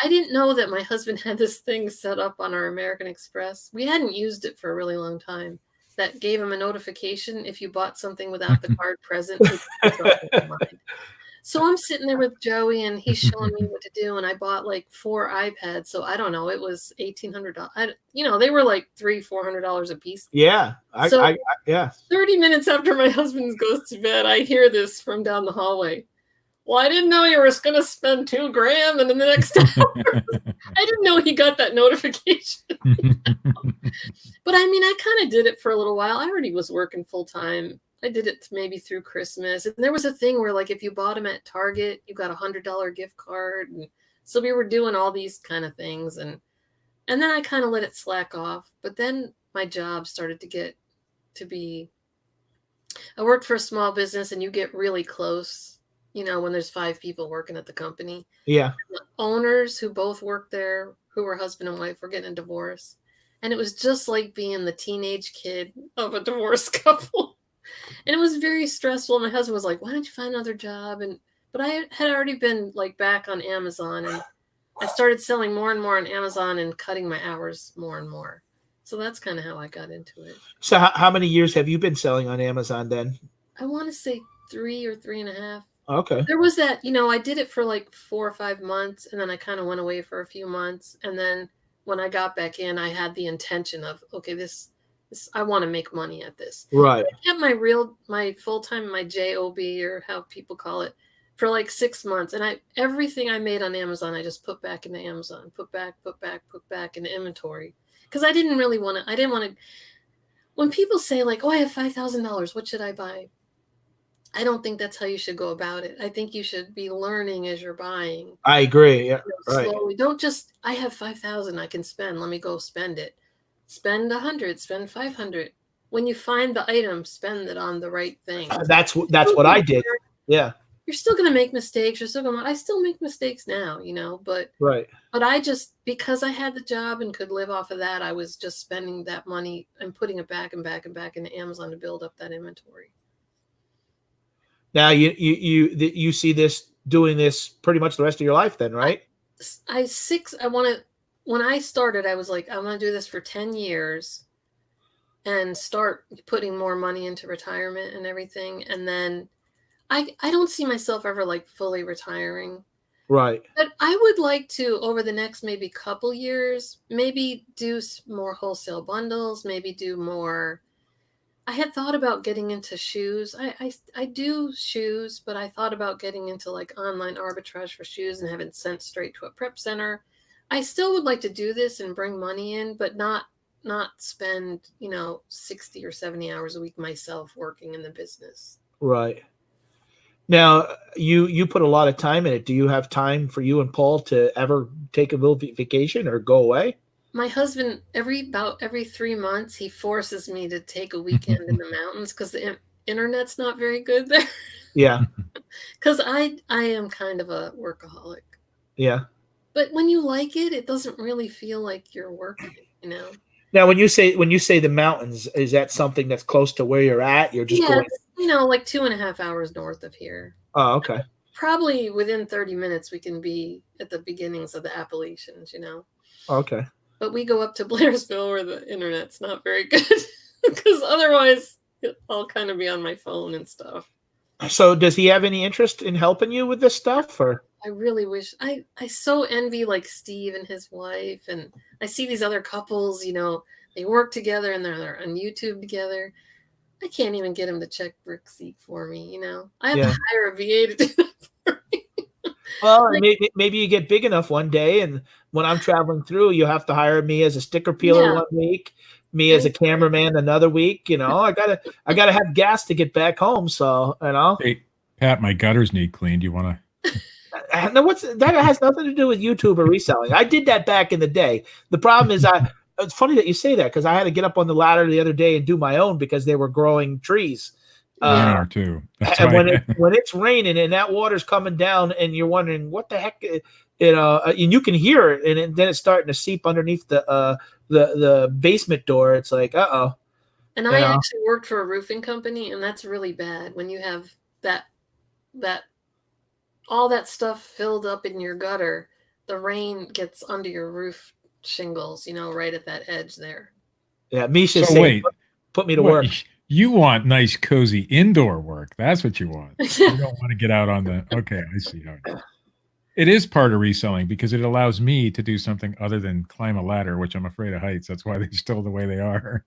I didn't know that my husband had this thing set up on our American Express. We hadn't used it for a really long time. That gave him a notification if you bought something without the card present. So I'm sitting there with Joey, and he's showing me what to do. And I bought like 4 iPads. So I don't know. It was $1,800. They were like $300-$400 a piece. Yeah. Yeah. 30 minutes after my husband goes to bed, I hear this from down the hallway. Well, I didn't know you were going to spend $2,000 and in the next hour. I didn't know he got that notification. But I mean, I kind of did it for a little while. I already was working full time. I did it maybe through Christmas. And there was a thing where like if you bought them at Target, you got $100 gift card. And so we were doing all these kind of things. And then I kind of let it slack off. But then my job started to get to be, I worked for a small business, and you get really close, when there's 5 people working at the company. Yeah. The owners who both worked there, who were husband and wife, were getting a divorce. And it was just like being the teenage kid of a divorced couple. And it was very stressful. My husband was like, why don't you find another job? But I had already been like back on Amazon, and I started selling more and more on Amazon and cutting my hours more and more. So that's kind of how I got into it. So how many years have you been selling on Amazon then? I want to say 3 or 3.5. Okay. There was that, I did it for like 4 or 5 months, and then I kind of went away for a few months. And then when I got back in, I had the intention of, okay, this I want to make money at this. Right. I kept my full-time, my JOB, or how people call it, for like 6 months. And everything I made on Amazon, I just put back into Amazon, put back into inventory. Because I didn't want to, when people say like, oh, I have $5,000, what should I buy? I don't think that's how you should go about it. I think you should be learning as you're buying. I agree. Yeah. Right. Slowly. Don't just, I have 5,000 I can spend. Let me go spend it. Spend 100, spend 500. When you find the item, spend it on the right thing. That's what I did. Yeah. you're still going to make mistakes. I still make mistakes now, but Right. I just, because I had the job and could live off of that, I was just spending that money and putting it back and back and back into Amazon to build up that inventory. Now you see this doing this pretty much the rest of your life then, right? When I started, I was like, I'm going to do this for 10 years and start putting more money into retirement and everything. And then I don't see myself ever like fully retiring. Right. But I would like to, over the next maybe couple years, maybe do more wholesale bundles, maybe do more. I had thought about getting into shoes. I do shoes, but I thought about getting into like online arbitrage for shoes and having it sent straight to a prep center. I still would like to do this and bring money in, but not spend, 60 or 70 hours a week myself working in the business. Right. Now, you put a lot of time in it. Do you have time for you and Paul to ever take a little vacation or go away? My husband, about every 3 months, he forces me to take a weekend in the mountains because the internet's not very good there. Yeah. Because I am kind of a workaholic. Yeah. But when you like it, it doesn't really feel like you're working, Now, when you say the mountains, is that something that's close to where you're at? You're just going, like 2.5 hours north of here. Oh, okay. Probably within 30 minutes, we can be at the beginnings of the Appalachians, Okay. But we go up to Blairsville where the internet's not very good because otherwise I'll kind of be on my phone and stuff. So does he have any interest in helping you with this stuff, or? I really wish. I so envy like Steve and his wife, and I see these other couples, they work together and they're on YouTube together. I can't even get him to check Brickseek for me, I have to hire a VA to do that for me. Well, maybe you get big enough one day, and when I'm traveling through, you have to hire me as a sticker peeler one week, me as a cameraman another week. I gotta have gas to get back home. So Hey, Pat, my gutters need cleaned. You want to? No, that has nothing to do with YouTube or reselling. I did that back in the day. The problem is it's funny that you say that because I had to get up on the ladder the other day and do my own because they were growing trees. Mine are too. That's and why when it's raining and that water's coming down and you're wondering what the heck, and you can hear it, and then it's starting to seep underneath the basement door. It's like, uh-oh. And I actually worked for a roofing company, and that's really bad when you have that all that stuff filled up in your gutter. The rain gets under your roof shingles, right at that edge there. Yeah, Misha, put me to work. You want nice, cozy indoor work. That's what you want. You don't want to get out on the. Okay, I see how it is. It is part of reselling because it allows me to do something other than climb a ladder, which I'm afraid of heights. That's why they're still the way they are.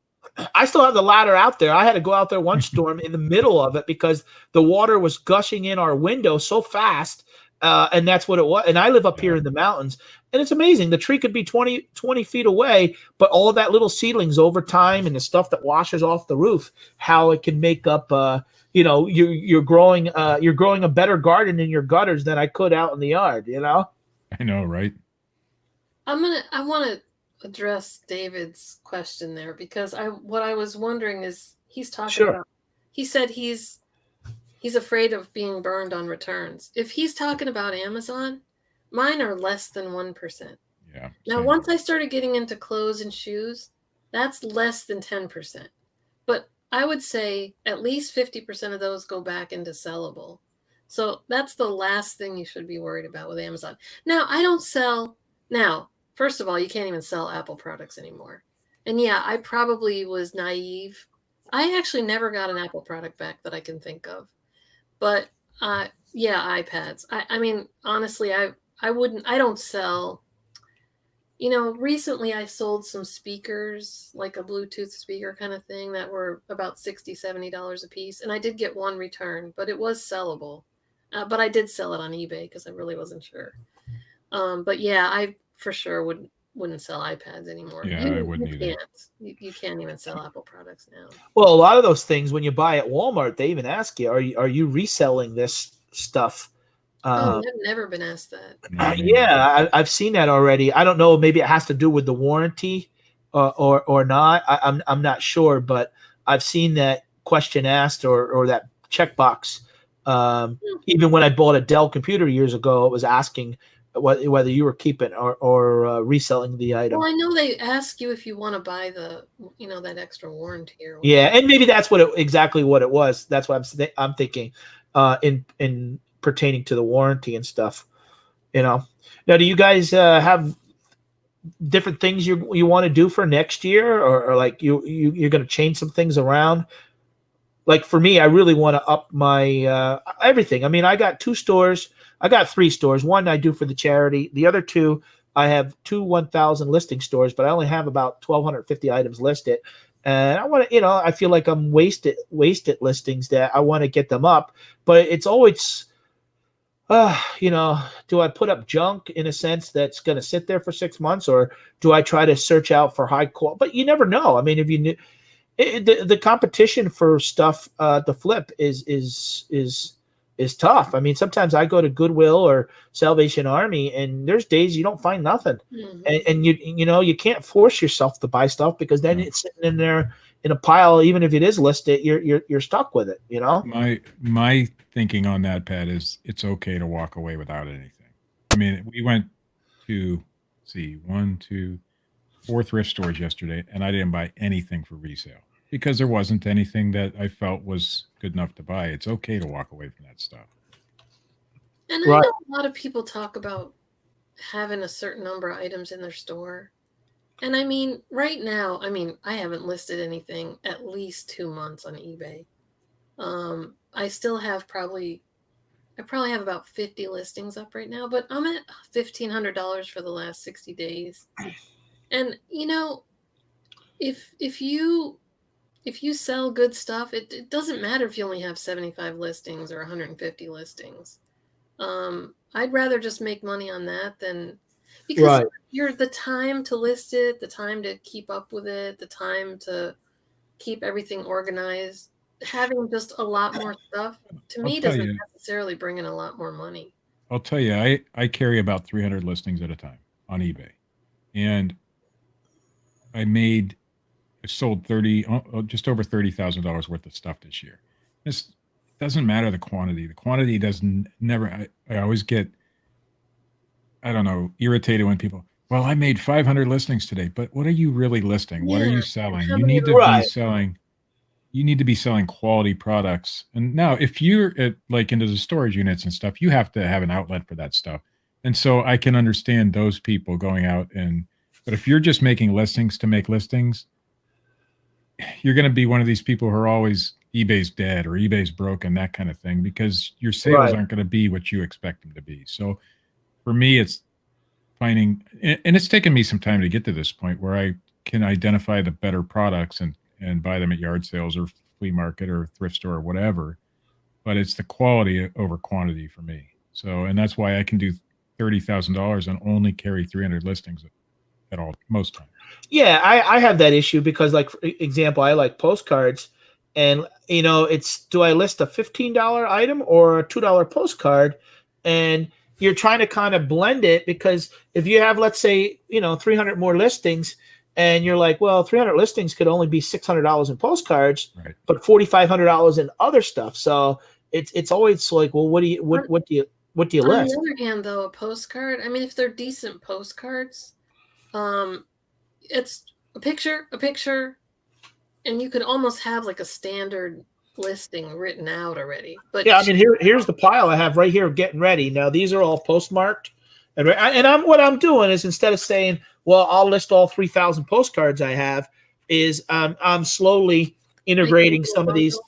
I still have the ladder out there. I had to go out there one storm in the middle of it because the water was gushing in our window so fast. And that's what it was. And I live up here in the mountains, and it's amazing. The tree could be 20 feet away, but all of that little seedlings over time and the stuff that washes off the roof, how it can make up, you're growing a better garden in your gutters than I could out in the yard, I know, right? I want to address David's question there because what I was wondering is he's talking about, he said he's afraid of being burned on returns. If he's talking about Amazon, mine are less than 1%. Yeah. Now, once I started getting into clothes and shoes, that's less than 10%. But I would say at least 50% of those go back into sellable. So that's the last thing you should be worried about with Amazon. Now, I don't sell. Now, first of all, you can't even sell Apple products anymore. And yeah, I probably was naive. I actually never got an Apple product back that I can think of. But iPads. I mean, honestly, I don't sell. Recently I sold some speakers, like a Bluetooth speaker kind of thing that were about $60, $70 a piece. And I did get one return, but it was sellable. But I did sell it on eBay because I really wasn't sure. But yeah, I for sure wouldn't sell iPads anymore. Yeah, I wouldn't either. You can't even sell Apple products now. Well, a lot of those things when you buy at Walmart, they even ask you, are you reselling this stuff? I've never been asked that. I've seen that already. I don't know. Maybe it has to do with the warranty or not. I'm not sure, but I've seen that question asked or that checkbox Even when I bought a Dell computer years ago, it was asking whether you were keeping or reselling the item. Well, I know they ask you if you want to buy the, that extra warranty or whatever. Yeah, and maybe that's exactly what it was. That's what I'm thinking, in pertaining to the warranty and stuff. Now, do you guys have different things you want to do for next year, or like you're going to change some things around? Like for me, I really want to up my everything. I mean, I got 2 stores. I got 3 stores. One I do for the charity. The other 2, I have 2 1,000 listing stores, but I only have about 1,250 items listed. And I want to, I feel like I'm wasted listings that I want to get them up. But it's always, do I put up junk in a sense that's going to sit there for 6 months, or do I try to search out for high quality? But you never know. I mean, if you knew. The competition for stuff to flip is tough. I mean, sometimes I go to Goodwill or Salvation Army, and there's days you don't find nothing, and you can't force yourself to buy stuff, because then it's sitting in there in a pile. Even if it is listed, you're stuck with it. My thinking on that, Pat, is it's okay to walk away without anything. I mean, we went to 4 thrift stores yesterday, and I didn't buy anything for resale because there wasn't anything that I felt was good enough to buy. It's okay to walk away from that stuff. And I know a lot of people talk about having a certain number of items in their store. And I mean, right now, I haven't listed anything at least 2 months on eBay. I still have I probably have about 50 listings up right now, but I'm at $1,500 for the last 60 days. And if you sell good stuff, it doesn't matter if you only have 75 listings or 150 listings. I'd rather just make money on that than, because you're the time to list it, the time to keep up with it, the time to keep everything organized. Having just a lot more stuff to me doesn't necessarily bring in a lot more money. I'll tell you, I carry about 300 listings at a time on eBay, and I sold just over $30,000 worth of stuff this year. This doesn't matter the quantity. The quantity doesn't never. I always get, I don't know, irritated when people. Well, I made 500 listings today, but what are you really listing? What are you selling? You need to be selling. You need to be selling quality products. And now, if you're into the storage units and stuff, you have to have an outlet for that stuff. And so I can understand those people going out but if you're just making listings to make listings, you're going to be one of these people who are always eBay's dead or eBay's broken, that kind of thing, because your sales aren't going to be what you expect them to be. So for me, it's finding, and it's taken me some time to get to this point where I can identify the better products and buy them at yard sales or flea market or thrift store or whatever. But it's the quality over quantity for me. So, and that's why I can do $30,000 and only carry 300 listings at all, most times. Yeah, I have that issue because, like, for example, I like postcards, and it's, do I list a $15 item or a $2 postcard? And you're trying to kind of blend it, because if you have, let's say, 300 more listings, and you're like, well, 300 listings could only be $600 in postcards, but $4,500 in other stuff. So it's always like, well, what do you list? On the other hand, though, a postcard, if they're decent postcards, it's a picture, and you could almost have like a standard listing written out already. But yeah, here's the pile I have right here getting ready. Now these are all postmarked, and what I'm doing is, instead of saying, well, I'll list all 3,000 postcards I have, is I'm slowly integrating some of these.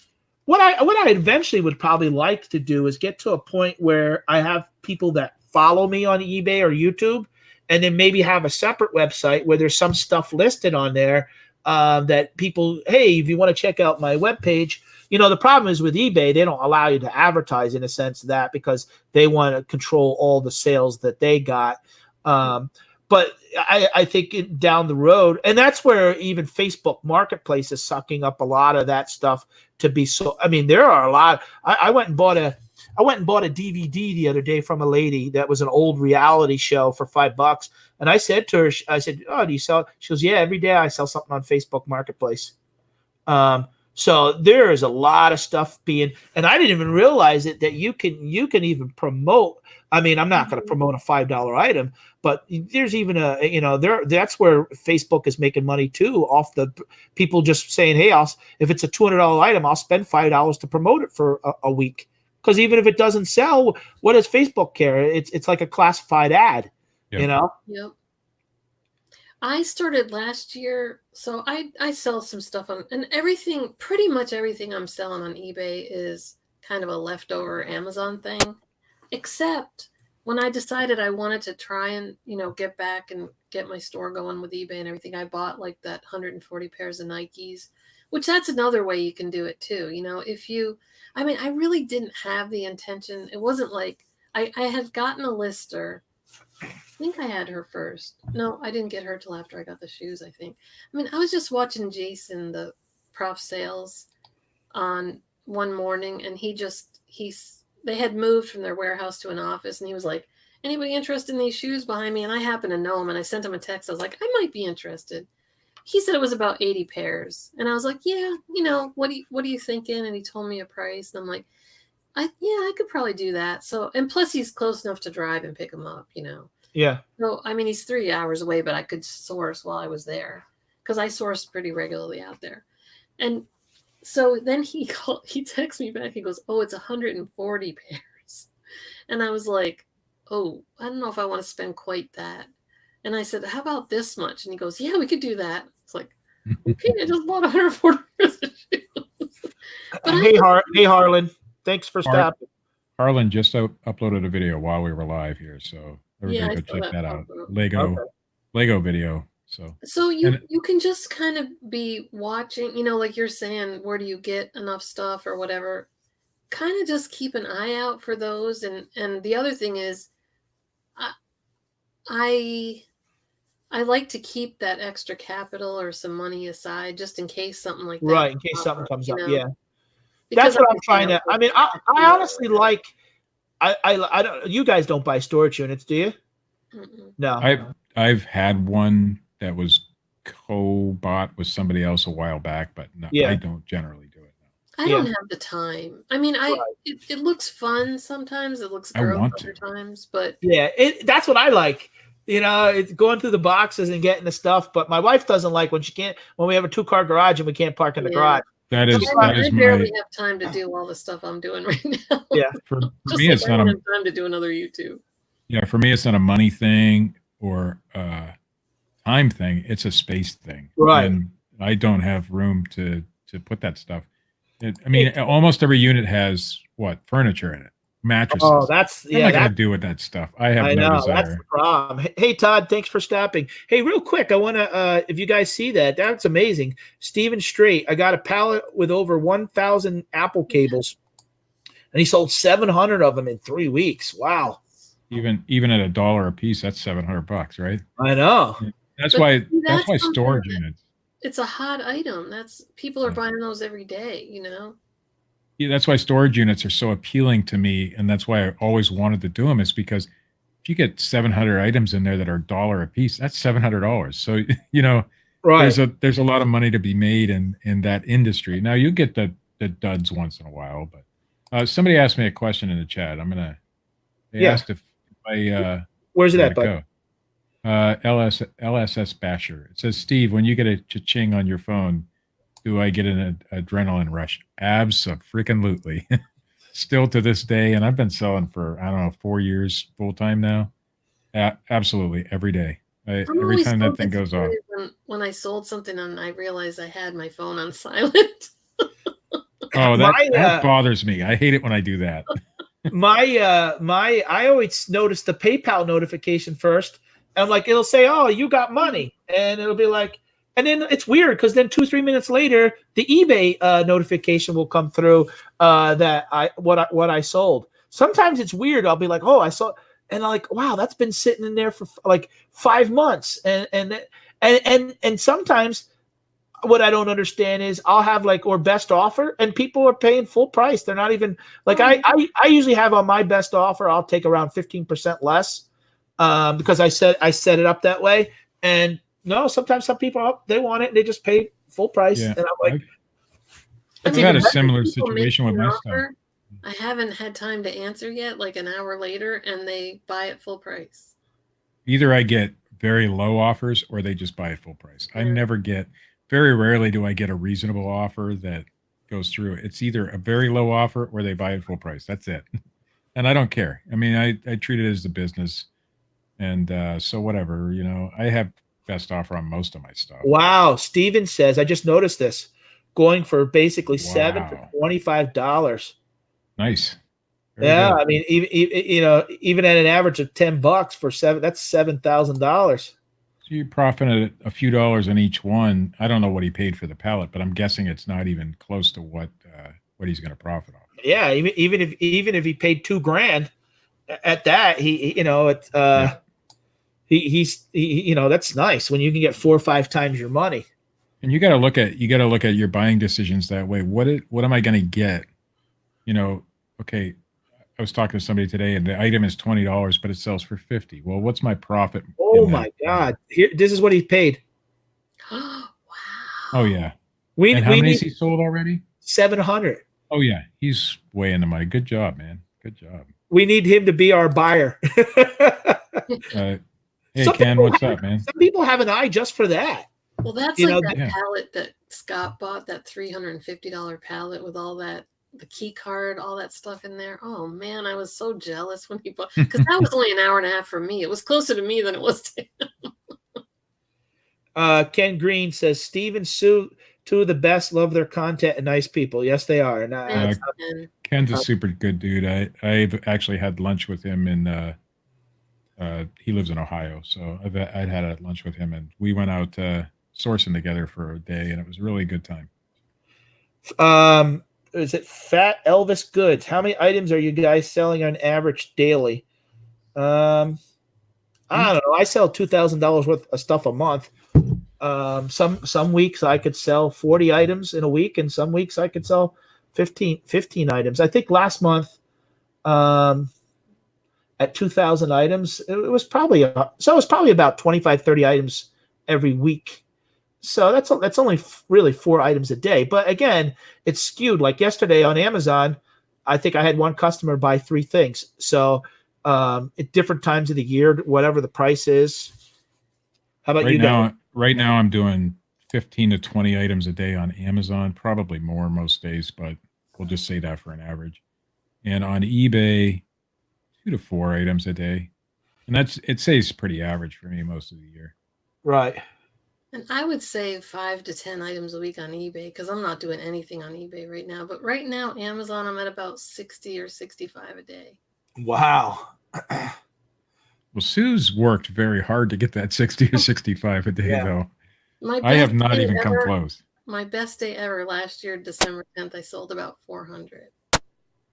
What I eventually would probably like to do is get to a point where I have people that follow me on eBay or YouTube, and then maybe have a separate website where there's some stuff listed on there that people, hey, if you want to check out my webpage. The problem is with eBay, they don't allow you to advertise, in a sense, that because they want to control all the sales that they got. But I think down the road, and that's where even Facebook Marketplace is sucking up a lot of that stuff to be so. There are a lot. I went and bought a DVD the other day from a lady that was an old reality show for $5. And I said to her, oh, do you sell it? She goes, yeah, every day I sell something on Facebook Marketplace. So there is a lot of stuff being, and I didn't even realize it, that you can even promote. I mean, I'm not going to promote a $5 item, but there's even that's where Facebook is making money too, off the people just saying, hey, if it's a $200 item, I'll spend $5 to promote it for a week. Because even if it doesn't sell, what does Facebook care? It's like a classified ad, Yep. I started last year, so I sell some stuff on, and pretty much everything I'm selling on eBay is kind of a leftover Amazon thing, except when I decided I wanted to try and, get back and get my store going with eBay and everything. I bought like that 140 pairs of Nikes, which that's another way you can do it too. I really didn't have the intention. It wasn't like I had gotten a lister. I think I had her first. No, I didn't get her till after I got the shoes, I think. I was just watching Jason, the Prof Sales, on one morning, and they had moved from their warehouse to an office, and he was like, anybody interested in these shoes behind me? And I happened to know him, and I sent him a text. I was like, I might be interested. He said it was about 80 pairs. And I was like, yeah, what are you thinking? And he told me a price. And I'm like, I could probably do that. So, and plus he's close enough to drive and pick him up, Yeah. So, he's 3 hours away, but I could source while I was there because I source pretty regularly out there. And so then he texts me back. He goes, oh, it's 140 pairs. And I was like, oh, I don't know if I want to spend quite that. And I said, how about this much? And he goes, yeah, we could do that. It's like, okay, I just bought 140 pairs of shoes. Hey, Harlan. Thanks for stopping. Harlan just uploaded a video while we were live here, so everybody go check that out. Lego video. So you can just kind of be watching, like you're saying, where do you get enough stuff or whatever? Kind of just keep an eye out for those. And the other thing is, I like to keep that extra capital or some money aside just in case something like that. Right, in case something comes up. Yeah. That's what I'm trying to. I honestly like. I don't. You guys don't buy storage units, do you? Mm-mm. No. I've had one that was co-bought with somebody else a while back, but no, I don't generally do it now. I don't have the time. It looks fun sometimes. It looks gross other times, but that's what I like. It's going through the boxes and getting the stuff. But my wife doesn't like when we have a 2-car garage and we can't park in the garage. I barely have time to do all the stuff I'm doing right now. Yeah. For me, it's not time to do another YouTube. Yeah, for me, it's not a money thing or time thing. It's a space thing. Right. And I don't have room to put that stuff. Almost every unit has furniture in it, mattresses. Oh, that's I'm not gonna do with that stuff. I know desire. That's the problem. Hey, Todd, thanks for stopping. Hey, real quick, I want to, if you guys see that's amazing. Steven Straight, I got a pallet with over 1,000 Apple cables, and he sold 700 of them in 3 weeks. Wow. Even at $1 a piece, that's $700, right? I know. That's why storage units. It's a hot item. People are buying those every day, Yeah, that's why storage units are so appealing to me, and that's why I always wanted to do them. Is because if you get 700 items in there that are $1 a piece, that's $700. So right. There's a lot of money to be made in that industry. Now you get the duds once in a while, but somebody asked me a question in the chat. They asked if where's it at, bud? LSS Basher. It says, Steve, when you get a cha-ching on your phone, do I get an adrenaline rush? Abso-freaking-lutely. Still to this day, and I've been selling for, 4 years full-time now. Absolutely, every day. Every time that thing goes off. When I sold something and I realized I had my phone on silent. Oh, that bothers me. I hate it when I do that. I always notice the PayPal notification first. And I'm like, it'll say, oh, you got money. And it'll be like, and then it's weird because then 2-3 minutes later, the eBay notification will come through that what I sold. Sometimes it's weird. I'll be like, oh, I saw, and I'm like, wow, that's been sitting in there for like 5 months. And sometimes what I don't understand is I'll have or best offer, and people are paying full price. They're not even I usually have on my best offer, I'll take around 15% less because I set it up that way. And no, sometimes some people they want it and they just pay full price. Yeah, and I'm like, I've mean, had a other similar people make situation with an my stuff. offer, I haven't had time to answer yet, like an hour later, and they buy it full price. Either I get very low offers or they just buy it full price. I Yeah. never get, very rarely do I get a reasonable offer that goes through. It's either a very low offer or they buy it full price. That's it. And I don't care. I mean, I treat it as a business. And so whatever, I have best offer on most of my stuff. Wow. Steven says, I just noticed this, going for basically $7 to Wow. $25. Nice. Very Yeah, good. I mean, even at an average of $10 for that's $7,000. So you profited a few dollars on each one. I don't know what he paid for the pallet, but I'm guessing it's not even close to what he's going to profit off. Yeah, even if he paid $2,000 at that, it's that's nice when you can get 4 or 5 times your money. And you got to look at your buying decisions that way. What am I going to get? Okay, I was talking to somebody today, and the item is $20, but it sells for $50. Well, what's my profit? Oh my God! Here, this is what he paid. Wow. Oh yeah. We and how many has he sold already? 700. Oh yeah, he's way in the money. Good job, man. Good job. We need him to be our buyer. Hey, Ken, what's up, man? Some people have an eye just for that. Well, that's that pallet that Scott bought, that $350 pallet with all that, the key card, all that stuff in there. Oh man, I was so jealous when he bought, because that was only an hour and a half for me. It was closer to me than it was to him. Ken Green says, Steve and Sue, two of the best, love their content and nice people. Yes, they are. And Ken's a super good dude. I've actually had lunch with him in he lives in Ohio, so I'd had lunch with him, and we went out sourcing together for a day, and it was a really good time. Is it Fat Elvis Goods? How many items are you guys selling on average daily? I don't know. I sell $2,000 worth of stuff a month. Some weeks I could sell 40 items in a week, and some weeks I could sell 15 items. I think last month, at 2,000 items, it was probably about 25, 30 items every week. So that's only really 4 items a day. But again, it's skewed. Like yesterday on Amazon, I think I had one customer buy 3 things. So at different times of the year, whatever the price is. How about you guys? Right now, I'm doing 15 to 20 items a day on Amazon, probably more most days, but we'll just say that for an average. And on eBay, 2 to 4 items a day. And it stays pretty average for me most of the year. Right. And I would say 5 to 10 items a week on eBay, because I'm not doing anything on eBay right now. But right now, Amazon, I'm at about 60 or 65 a day. Wow. Well, Sue's worked very hard to get that 60 or 65 a day, though. I have not even come close. My best day ever last year, December 10th, I sold about 400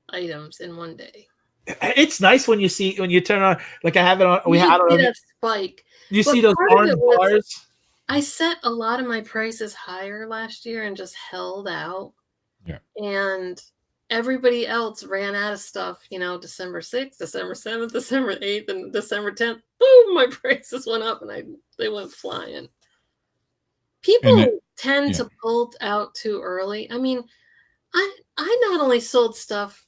items in one day. It's nice when you turn on, like I have it on. We had that spike. You see those orange bars. I set a lot of my prices higher last year and just held out. Yeah. And everybody else ran out of stuff, December 6th, December 7th, December 8th, and December 10th. Boom, my prices went up and they went flying. People tend to pull out too early. I mean, I not only sold stuff,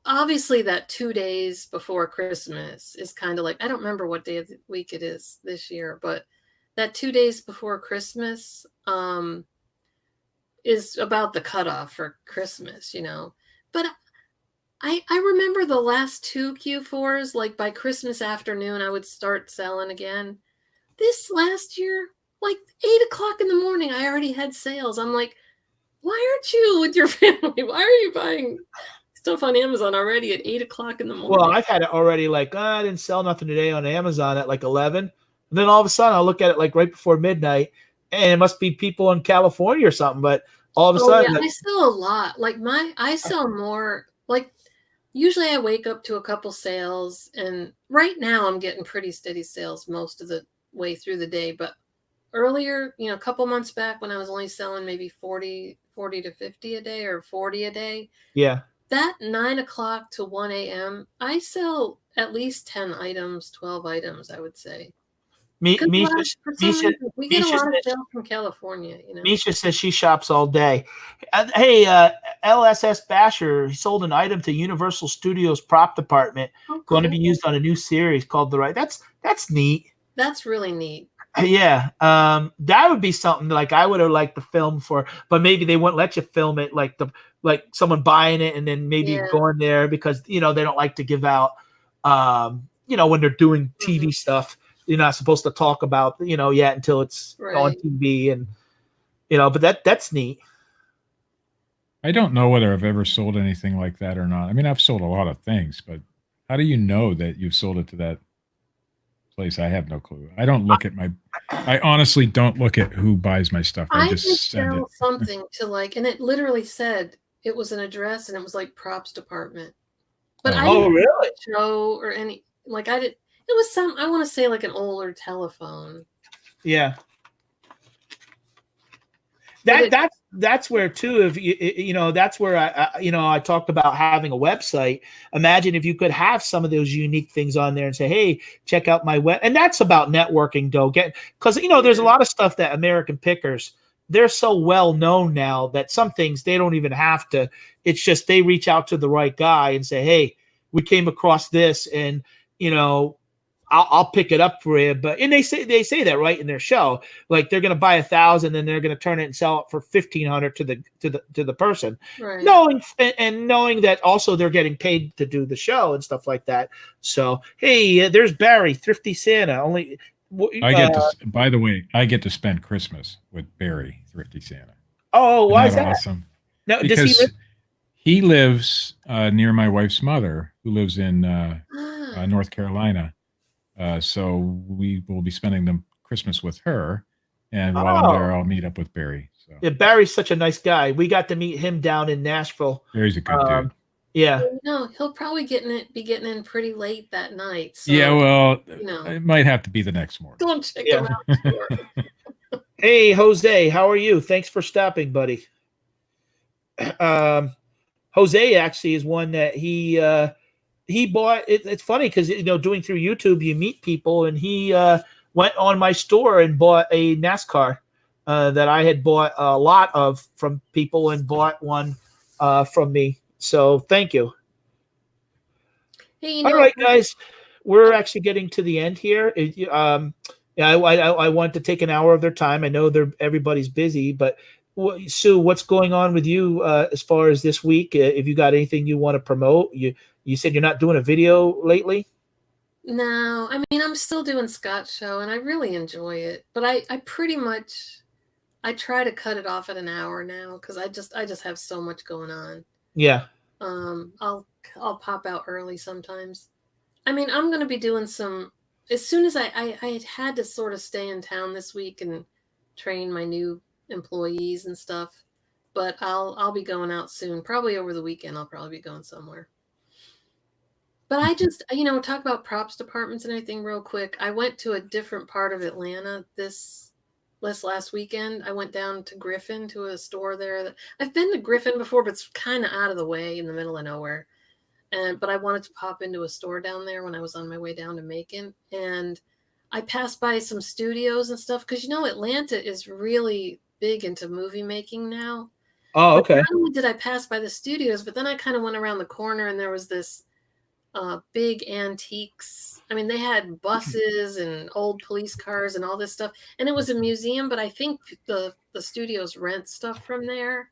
obviously that 2 days before Christmas is kind of like, I don't remember what day of the week it is this year, but that 2 days before Christmas is about the cutoff for Christmas, But I remember the last 2 Q4s, like by Christmas afternoon, I would start selling again. This last year, like 8:00 in the morning, I already had sales. I'm like, why aren't you with your family? Why are you buying stuff on Amazon already at 8:00 in the morning? Well, I've had it already. Like, I didn't sell nothing today on Amazon at like 11. And then all of a sudden, I'll look at it like right before midnight, and it must be people in California or something. But all of a sudden, I sell a lot. Like I sell more. Like usually, I wake up to a couple sales, and right now I'm getting pretty steady sales most of the way through the day. But earlier, a couple months back, when I was only selling maybe 40 to 50 a day or 40 a day. Yeah. That 9 o'clock to 1 a.m., I sell at least 10 items, 12 items, I would say. Misha, For some Misha, reason, we get a Misha lot of says, sales from California. Misha says she shops all day. Hey, LSS Basher, he sold an item to Universal Studios prop department, Oh, going to cool. be used on a new series called The Right. That's neat. That's really neat. Yeah, that would be something like I would have liked to film for, but maybe they wouldn't let you film it like someone buying it and then maybe going there because they don't like to give out, when they're doing TV stuff, you're not supposed to talk about yet until it's on TV and but that's neat. I don't know whether I've ever sold anything like that or not. I mean, I've sold a lot of things, but how do you know that you've sold it to that place? I have no clue. I don't look at I honestly don't look at who buys my stuff. I just send it. Something to and it literally said it was an address and it was like props department. But I didn't really show or any I did. It was I want to say like an older telephone. Yeah. That's where too, if that's where I talked about having a website. Imagine if you could have some of those unique things on there and say, hey, check out my web. And that's about networking though. Because there's a lot of stuff that American Pickers, they're so well known now that some things they don't even have to. It's just they reach out to the right guy and say, hey, we came across this and I'll pick it up for you. And they say that right in their show, like they're going to buy 1,000 and they're going to turn it and sell it for 1,500 to the person, right. knowing that also they're getting paid to do the show and stuff like that. So, hey, there's Barry, Thrifty Santa. By the way, I get to spend Christmas with Barry, Thrifty Santa. Oh, why is that awesome? No, because he lives near my wife's mother, who lives in North Carolina. So we will be spending the Christmas with her, and while I'm there, I'll meet up with Barry. So yeah, Barry's such a nice guy. We got to meet him down in Nashville. Barry's a good dude. Yeah. No, he'll probably be getting in pretty late that night. So, yeah, well, it might have to be the next morning. Don't check him out. Hey, Jose, how are you? Thanks for stopping, buddy. Jose actually is one that he bought. It's funny because doing through YouTube, you meet people, and he went on my store and bought a NASCAR that I had bought a lot of from people and bought one from me. So thank you. Hey, all right, guys, we're actually getting to the end here. I want to take an hour of their time. I know everybody's busy, but Sue, what's going on with you as far as this week? If you got anything you want to promote, you said you're not doing a video lately? No, I mean, I'm still doing Scott's show, and I really enjoy it. But I pretty much, I try to cut it off at an hour now because I just have so much going on. Yeah. I'll pop out early sometimes. I mean, I'm going to be doing some, as soon as I had to sort of stay in town this week and train my new employees and stuff, but I'll be going out soon. Probably over the weekend, I'll probably be going somewhere. But I just, talk about props departments and everything real quick. I went to a different part of Atlanta this last weekend. I went down to Griffin to a store there. I've been to Griffin before, but it's kind of out of the way in the middle of nowhere. But I wanted to pop into a store down there when I was on my way down to Macon. And I passed by some studios and stuff because, Atlanta is really big into movie making now. Oh, okay. Not only did I pass by the studios, but then I kind of went around the corner and there was this big antiques. I mean, they had buses and old police cars and all this stuff. And it was a museum, but I think the studios rent stuff from there.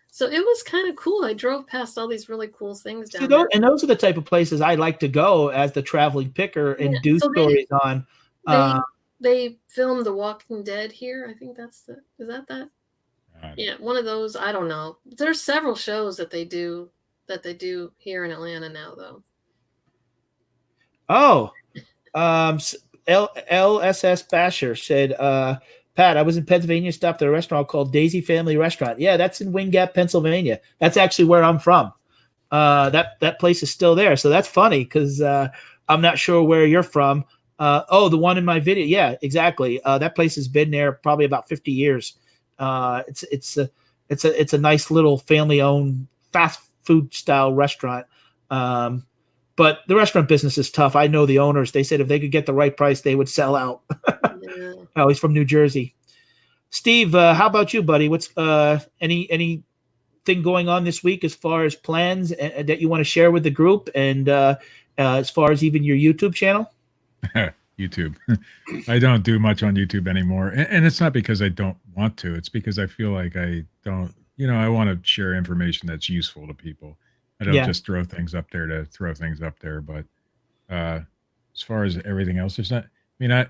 So it was kind of cool. I drove past all these really cool things down there. And those are the type of places I like to go as the traveling picker and do stories on. They filmed The Walking Dead here. I think is that? Yeah, one of those. I don't know. There's several shows that they do here in Atlanta now, though. Oh, LSS Basher said, Pat, I was in Pennsylvania, stopped at a restaurant called Daisy Family Restaurant. Yeah, that's in Wing Gap, Pennsylvania. That's actually where I'm from. That place is still there. So that's funny because I'm not sure where you're from. The one in my video. Yeah, exactly. That place has been there probably about 50 years. It's a nice little family-owned fast food style restaurant. But the restaurant business is tough. I know the owners. They said if they could get the right price, they would sell out. Yeah. Oh, he's from New Jersey. Steve, how about you, buddy? What's anything going on this week as far as plans that you want to share with the group, and as far as even your YouTube channel? YouTube. I don't do much on YouTube anymore. And it's not because I don't want to. It's because I feel like I don't, I want to share information that's useful to people. I don't just throw things up there to throw things up there. But as far as everything else, there's not,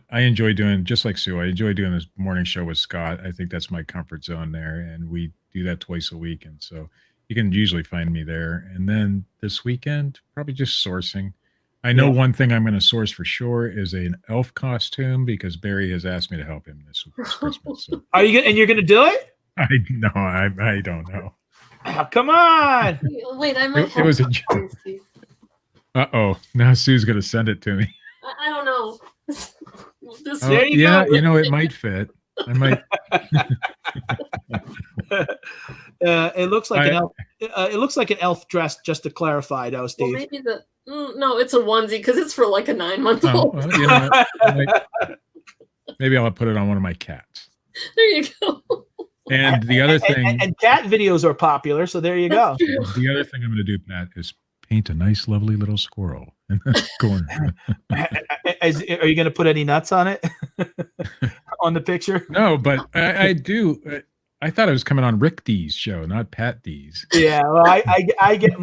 I enjoy doing, just like Sue, I enjoy doing this morning show with Scott. I think that's my comfort zone there. And we do that twice a week. And so you can usually find me there. And then this weekend, probably just sourcing. I know one thing I'm going to source for sure is an elf costume, because Barry has asked me to help him this Christmas. So. Are you and you're going to do it? I don't know. Oh, come on. Wait, I might. It was a joke. Uh-oh. Now Sue's going to send it to me. I don't know. There you go. It might fit. I might. It looks like an elf. It looks like an elf dress. Just to clarify, though, Steve. Well, maybe no, it's a onesie because it's for like a 9-month-old. Maybe I'll put it on one of my cats. There you go. And the other thing, and cat videos are popular, so there you go. The other thing I'm going to do, Pat, is paint a nice, lovely little squirrel in the corner. Are you going to put any nuts on it? On the picture? No, but I do. I thought it was coming on Rick D's show, not Pat D's. Yeah, well, I get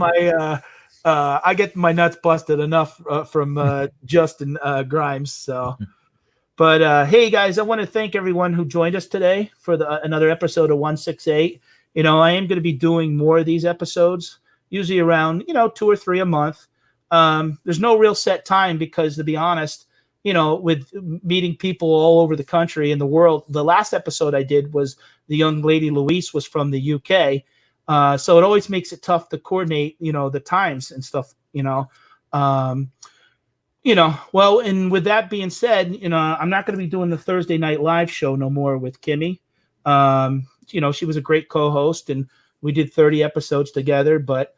my nuts busted enough from Justin Grimes. So, but hey guys, I want to thank everyone who joined us today for another episode of 168. I am going to be doing more of these episodes, usually around 2 or 3 a month. There's no real set time because, to be honest, with meeting people all over the country and the world, the last episode I did was the young lady Louise was from the UK. So it always makes it tough to coordinate, the times and stuff, well, and with that being said, I'm not going to be doing the Thursday night live show no more with Kimmy. She was a great co-host and we did 30 episodes together, but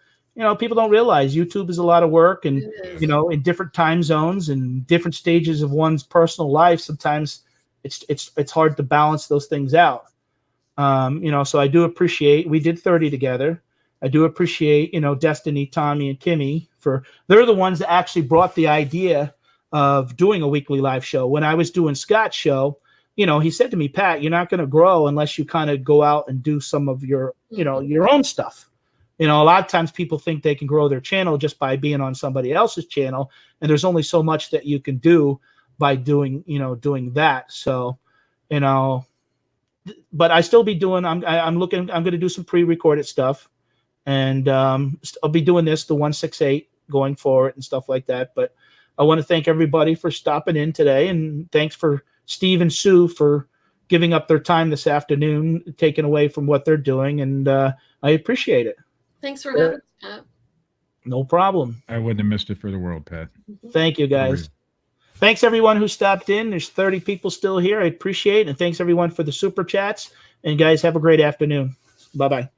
people don't realize YouTube is a lot of work, and, in different time zones and different stages of one's personal life, sometimes it's hard to balance those things out. So I do appreciate, we did 30 together. I do appreciate, Destiny, Tommy, and Kimmy they're the ones that actually brought the idea of doing a weekly live show. When I was doing Scott's show, he said to me, Pat, you're not going to grow unless you kind of go out and do some of your, your own stuff. A lot of times people think they can grow their channel just by being on somebody else's channel. And there's only so much that you can do by doing that. So, but I still be doing, I'm going to do some pre-recorded stuff, and I'll be doing the 168 going forward and stuff like that. But I want to thank everybody for stopping in today. And thanks for Steve and Sue for giving up their time this afternoon, taking away from what they're doing. And I appreciate it. Thanks for having us, Pat. No problem. I wouldn't have missed it for the world, Pat. Thank you, guys. Thanks, everyone who stopped in. There's 30 people still here. I appreciate it. And thanks, everyone, for the super chats. And, guys, have a great afternoon. Bye-bye.